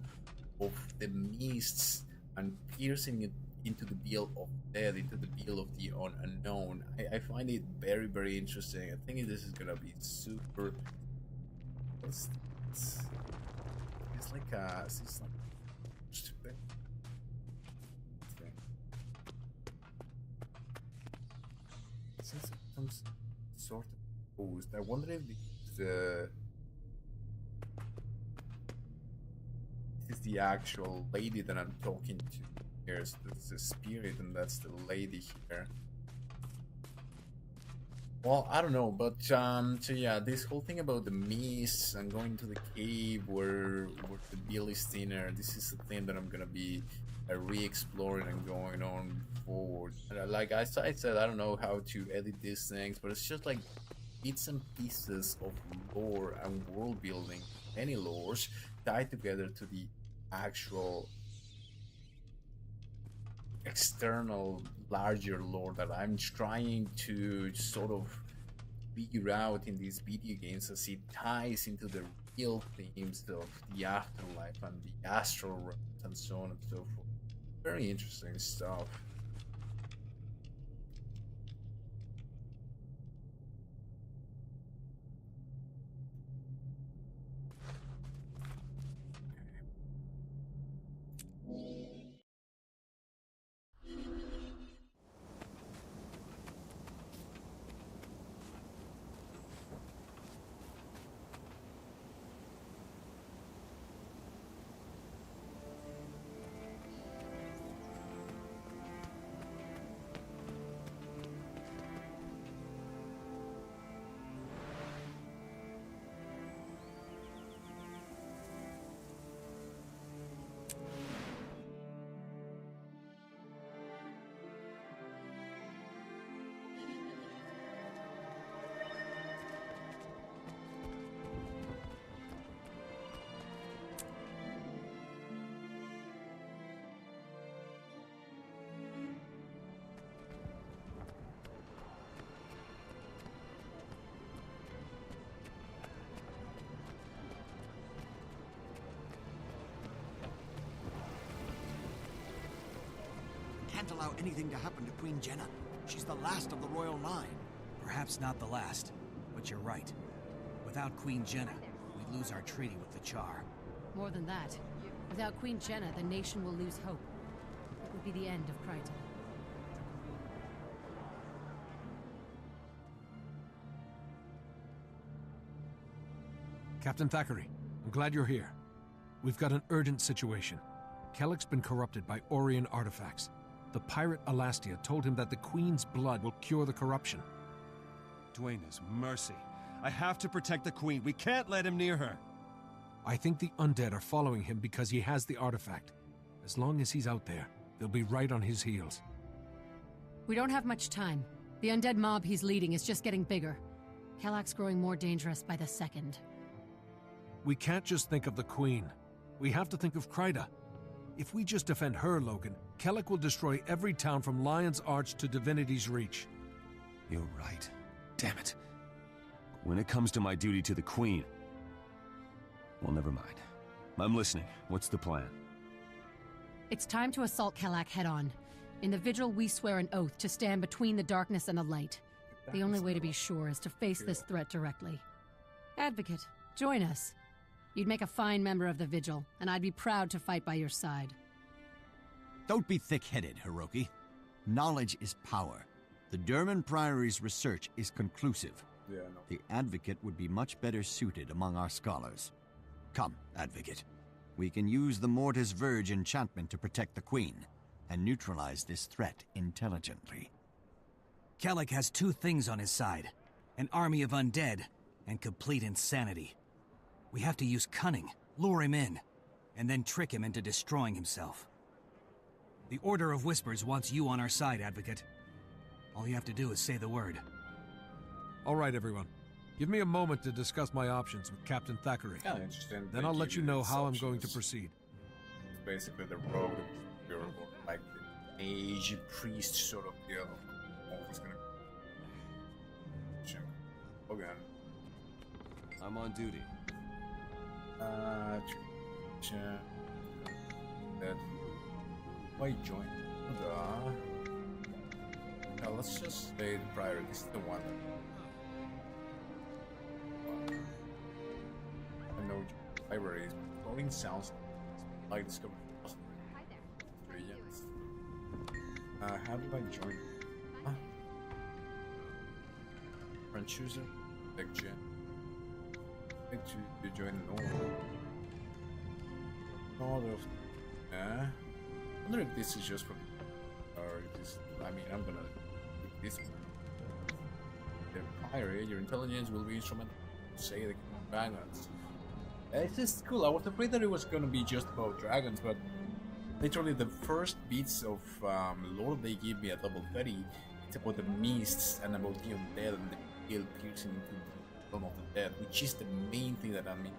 of the mists and piercing it into the veil of death, into the veil of the unknown. I find it very, very interesting. I think this is gonna be super. It's like stupid. Some sort of post. I wonder if this is the actual lady that I'm talking to. Here's the spirit, and that's the lady here. Well, I don't know, but so yeah, this whole thing about the mists and going to the cave where the bill is thinner, this is the thing that I'm gonna be re-exploring and going on forward. And like I said, I don't know how to edit these things, but it's just like bits and pieces of lore and world building, any lores, tied together to the actual external larger lore that I'm trying to sort of figure out in these video games as it ties into the real themes of the afterlife and the astral realms and so on and so forth. Very interesting stuff. Can't allow anything to happen to Queen Jenna. She's the last of the royal line. Perhaps not the last, but you're right. Without Queen Jenna, we lose our treaty with the Char. More than that, without Queen Jenna, the nation will lose hope. It would be the end of Kryta. Captain Thackeray, I'm glad you're here. We've got an urgent situation. Kellick's been corrupted by Orion artifacts. The pirate Alastia told him that the Queen's blood will cure the corruption. Duena's mercy. I have to protect the Queen. We can't let him near her. I think the undead are following him because he has the artifact. As long as he's out there, they'll be right on his heels. We don't have much time. The undead mob he's leading is just getting bigger. Kellock's growing more dangerous by the second. We can't just think of the Queen. We have to think of Kryta. If we just defend her, Logan, Kellick will destroy every town from Lion's Arch to Divinity's Reach. You're right. Damn it. When it comes to my duty to the Queen... Well, never mind. I'm listening. What's the plan? It's time to assault Kellock head-on. In the Vigil, we swear an oath to stand between the darkness and the light. The only way to be sure is to face this threat directly. Advocate, join us. You'd make a fine member of the Vigil, and I'd be proud to fight by your side. Don't be thick-headed, Hiroki. Knowledge is power. The Durman Priory's research is conclusive. Yeah, no. The Advocate would be much better suited among our scholars. Come, Advocate. We can use the Mortis Verge enchantment to protect the Queen, and neutralize this threat intelligently. Kellick has two things on his side. An army of undead, and complete insanity. We have to use cunning, lure him in, and then trick him into destroying himself. The Order of Whispers wants you on our side, Advocate. All you have to do is say the word. All right, everyone. Give me a moment to discuss my options with Captain Thackeray. Kind of interesting. Then I'll let you know how I'm going to proceed. It's basically the rogue, like the mage priest sort of deal. Always gonna. Okay. I'm on duty. That. Why join? Now let's just say the prior. This is the one. I know libraries. Flowing sounds like discovery. Hi there. Yes. How do I join? Huh? French user, like Jen. To join normal. I wonder if this is just for, or if this. I mean, I'm gonna pick this one. The prior, your intelligence will be instrumental. Say the dragons. It's just cool. I was afraid that it was gonna be just about dragons, but literally the first beats of lore they give me at level 30, it's about the mists and about the undead and the hill piercing into the realm of the dead, which is the main thing that I mean.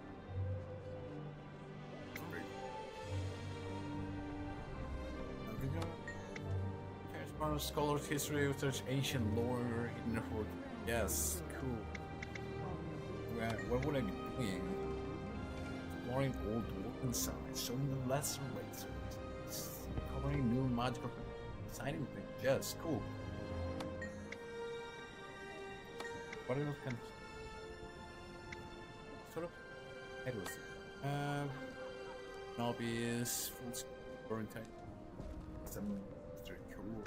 Scholars' history, research ancient lore, hidden hoard. Yes, cool. What would I be doing? Exploring old dwarven sites, showing the lesser races, covering new magical, exciting things. Yes, cool. What else can sort of head was it? Novice, full screen type. Some very cool.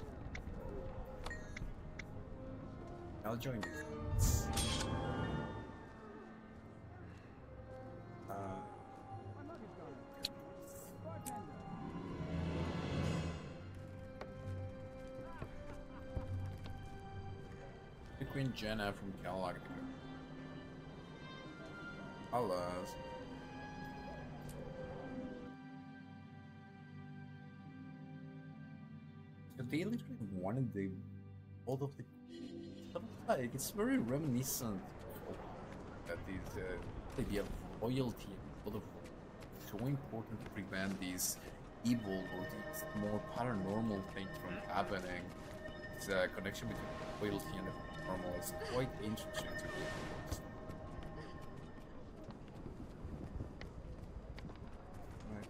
I'll join this. Queen Jenna from Cadillac. Alas. So they literally wanted the all of the stuff like it's very reminiscent of that the idea of royalty and all of so important to prevent these evil or these more paranormal things from happening. It's a connection between royalty and the normal is quite interesting to me. Right.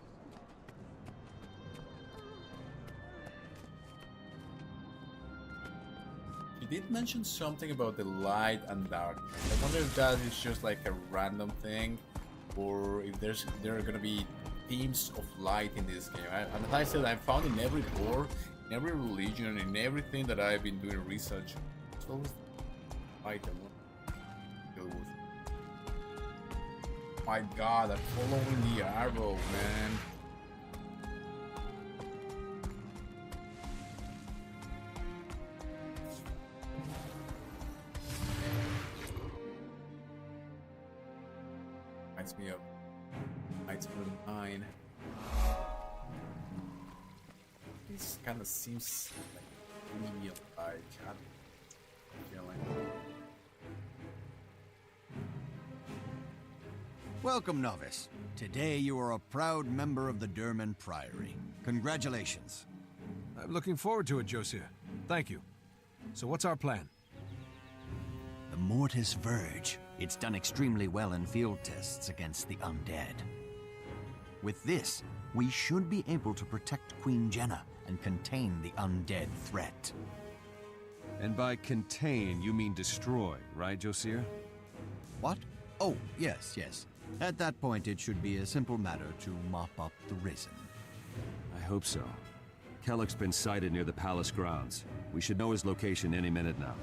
You did mention something about the light and dark. I wonder if that is just like a random thing, or if there are gonna be themes of light in this game. And as I said, I found in every lore, in every religion, in everything that I've been doing research. So item. My God, I'm following the arrow, man. Reminds me of Knights of the Nine. This kind of seems like medium like feeling. Welcome, novice. Today you are a proud member of the Durman Priory. Congratulations. I'm looking forward to it, Josiah. Thank you. So what's our plan? The Mortis Verge. It's done extremely well in field tests against the undead. With this, we should be able to protect Queen Jenna and contain the undead threat. And by contain, you mean destroy, right, Josiah? What? Oh, yes, yes. At that point, it should be a simple matter to mop up the Risen. I hope so. Kellick's been sighted near the palace grounds. We should know his location any minute now.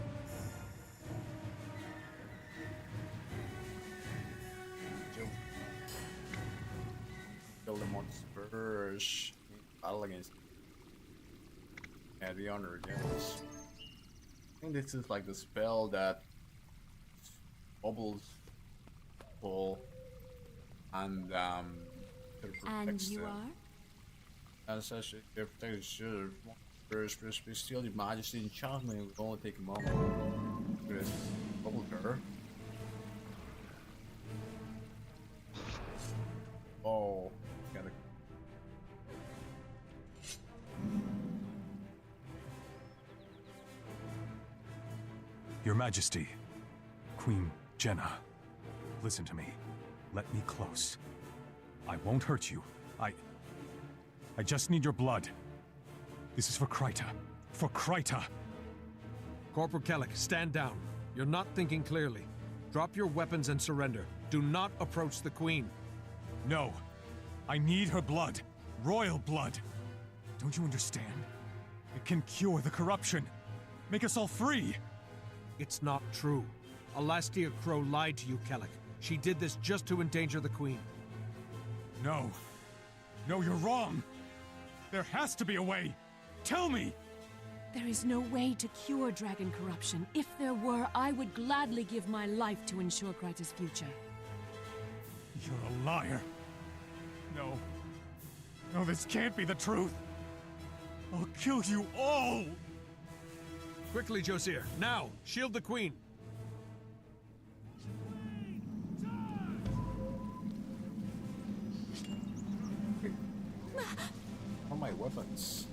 Kill them on Spurs. Battle against. Yeah, the honor against. I think this is like the spell that bubbles pull and to And protect you them. are? As such, they're protected should first, but still, the Majesty enchantment will only take a moment. Because double her. Oh, gotta. Your Majesty, Queen Jenna, listen to me. Let me close. I won't hurt you. I just need your blood. This is for Kryta. For Kryta! Corporal Kellic, stand down. You're not thinking clearly. Drop your weapons and surrender. Do not approach the Queen. No. I need her blood. Royal blood. Don't you understand? It can cure the corruption. Make us all free. It's not true. Alastia Crow lied to you, Kellic. She did this just to endanger the Queen. No. No, you're wrong. There has to be a way. Tell me! There is no way to cure dragon corruption. If there were, I would gladly give my life to ensure Kryta's future. You're a liar. No. No, this can't be the truth. I'll kill you all! Quickly, Josir. Now! Shield the Queen! All my weapons.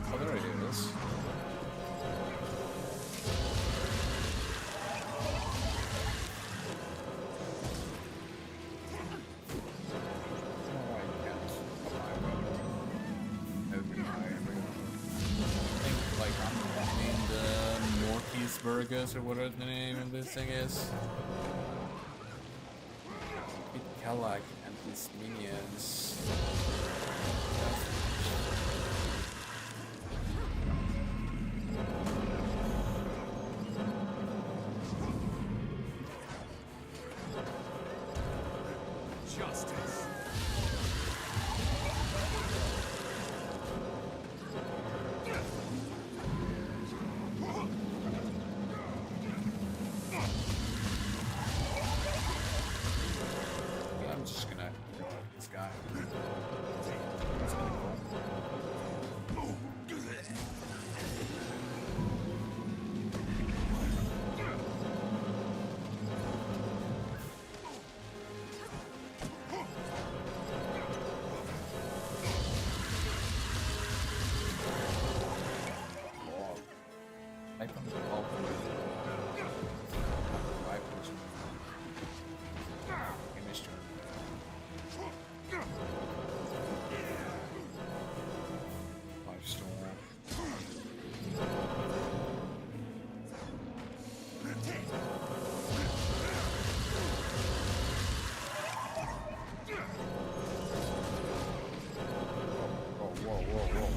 Oh, there it is. Burgers or whatever the name of this thing is. Beat Kellic and his minions. Justice. I'm just gonna go at this guy. I come to help with rifles. In his turn. Life storm. Whoa, whoa, whoa, whoa.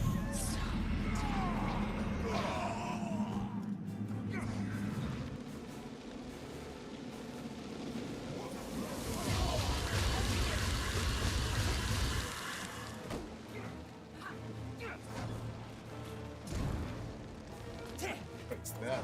What's that?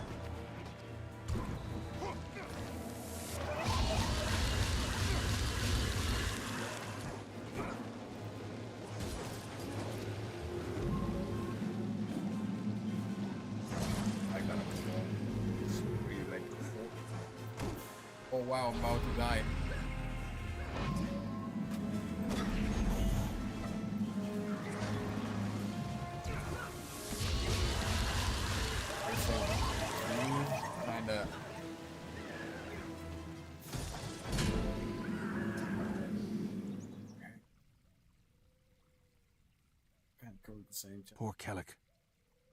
I gotta go. It's really like. Oh wow, I'm about to die. Kinda. Can't go at the same time. Poor Kellic.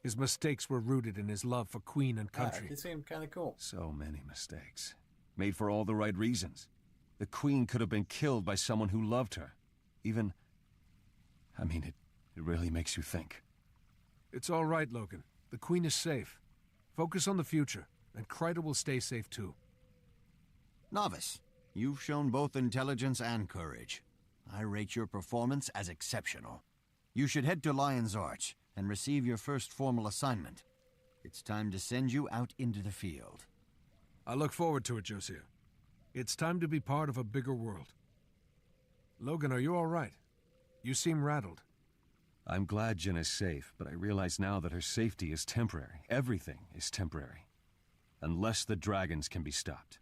His mistakes were rooted in his love for Queen and country. He seemed kinda cool. So many mistakes. Made for all the right reasons. The Queen could have been killed by someone who loved her. Even... I mean, it really makes you think. It's all right, Logan. The Queen is safe. Focus on the future, and Kryta will stay safe too. Novice, you've shown both intelligence and courage. I rate your performance as exceptional. You should head to Lion's Arch and receive your first formal assignment. It's time to send you out into the field. I look forward to it, Josiah. It's time to be part of a bigger world. Logan, are you all right? You seem rattled. I'm glad Jen is safe, but I realize now that her safety is temporary. Everything is temporary. Unless the dragons can be stopped.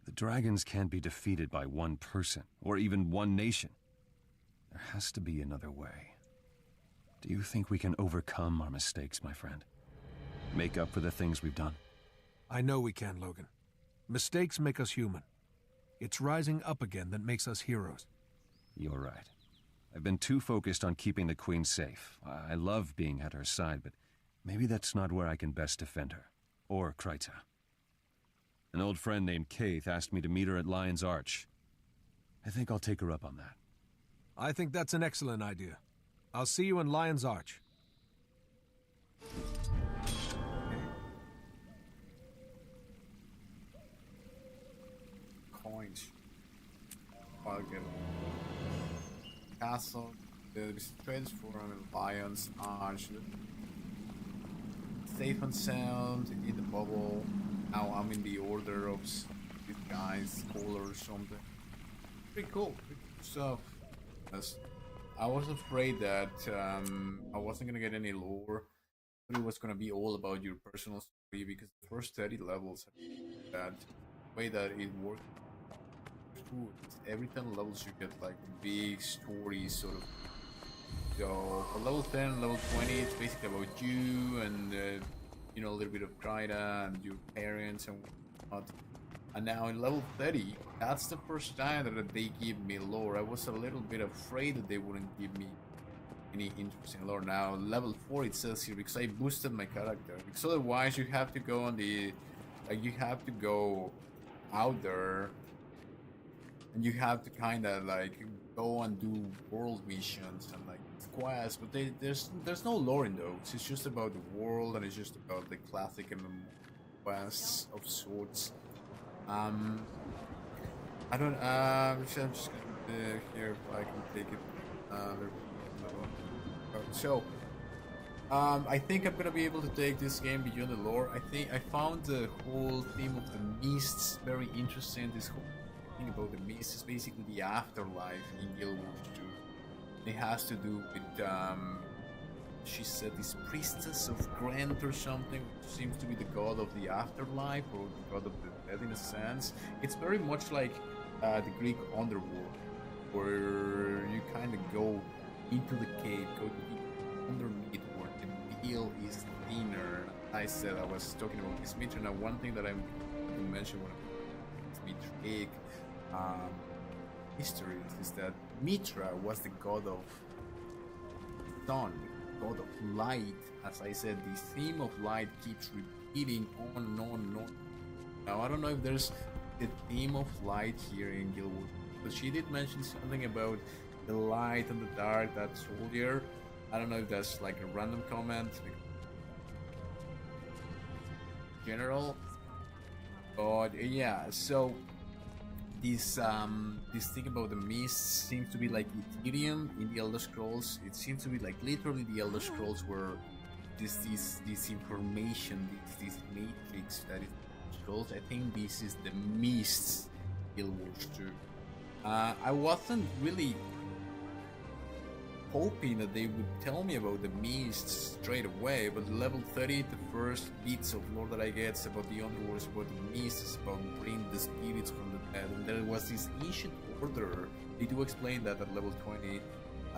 The dragons can't be defeated by one person, or even one nation. There has to be another way. Do you think we can overcome our mistakes, my friend? Make up for the things we've done? I know we can, Logan. Mistakes make us human. It's rising up again that makes us heroes. You're right. I've been too focused on keeping the Queen safe. I love being at her side, but maybe that's not where I can best defend her. Or Kryta. An old friend named Kaith asked me to meet her at Lion's Arch. I think I'll take her up on that. I think that's an excellent idea. I'll see you in Lion's Arch. Coins. Bargain. Castle. The transform in Lion's Arch. Safe and sound in the bubble. Now I'm in the order of these guys, Scholar or something. Pretty cool. Pretty cool stuff. Yes. I was afraid that I wasn't gonna get any lore. But it was gonna be all about your personal story because the first 30 levels, that way that it works. Every 10 levels you get like big stories sort of. So for level 10, level 20, it's basically about you and you know, a little bit of Kryta and your parents and whatnot. And now in level 30, that's the first time that they give me lore. I was a little bit afraid that they wouldn't give me any interesting lore. Now level 4 it says here because I boosted my character. Because otherwise you have to go on the, like you have to go out there and you have to kind of like go and do world missions and like quests, but there's no lore in those. It's just about the world and it's just about the classic and quests of sorts. I don't. I'm just gonna here if I can take it. So, I think I'm gonna be able to take this game beyond the lore. I think I found the whole theme of the mists very interesting. This whole thing about the mists is basically the afterlife in Guild Wars 2. It has to do with she said this priestess of Grant or something, which seems to be the god of the afterlife or the god of the dead in a sense. It's very much like the Greek underworld, where you kind of go into the cave, go underneath where the veil is thinner. I said I was talking about this Mitra. Now one thing that I mentioned when I Mithric histories is that Mitra was the god of sun, god of light. As I said, the theme of light keeps repeating on and on and on. Now I don't know if there's the theme of light here in Guild Wars, but she did mention something about the light and the dark, that soldier. I don't know if that's like a random comment general, but yeah, so this thing about the mist seems to be like Ethereum in the Elder Scrolls. It seems to be like literally the Elder Scrolls where this information, this matrix that is Scrolls. I think this is the Mist Guild Wars 2. I wasn't really hoping that they would tell me about the Mist straight away, but level 30, the first bits of lore that I get is about the underworld, about the Mist, it's about bringing the spirits from the dead, and there was this ancient order. They do explain that at level 20,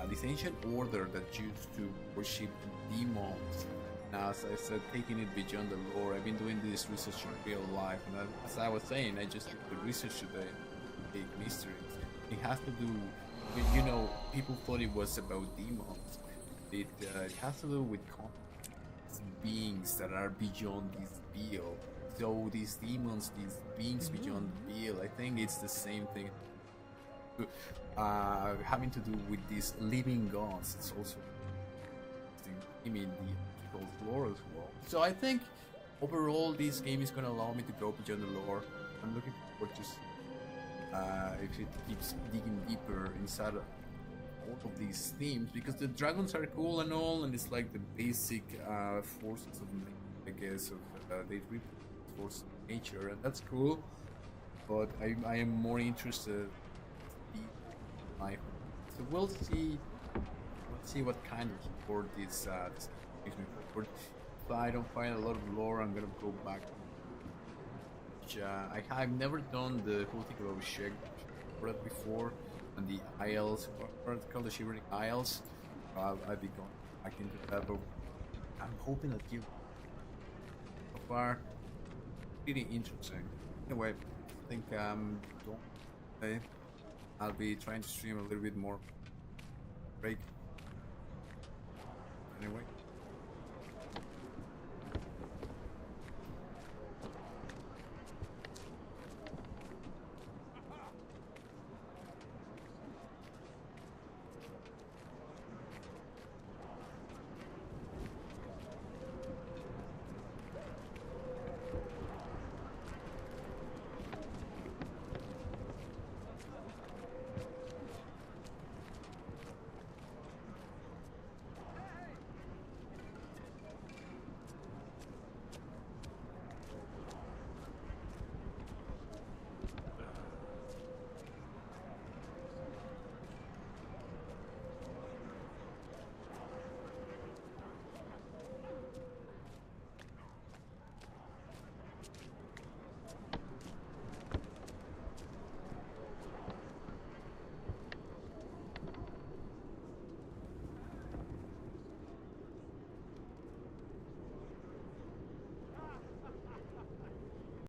this ancient order that used to worship demons. Now, as I said, taking it beyond the lore, I've been doing this research in real life, and as I was saying, I just did the research today, big mysteries. It has to do with, you know, people thought it was about demons. It has to do with beings that are beyond this veil. So these demons, these beings beyond the veil, I think it's the same thing. Having to do with these living gods, it's also interesting. game in the lore as well. So I think overall this game is gonna allow me to go beyond the lore. I'm looking forward to if it keeps digging deeper inside of all of these themes, because the dragons are cool and all, and it's like the basic forces of, I guess, of the force of nature, and that's cool. But I am more interested in life. So we'll see. Let's see what kind of support this makes me forward. If I don't find a lot of lore, I'm gonna go back. Which, I've never done the whole thing about Sheg before, and the Isles, what are they called, the Shivering Isles. I'll be going back into that, but I'm hoping that you so far pretty interesting. Anyway, I think I'll be trying to stream a little bit more break. Anyway.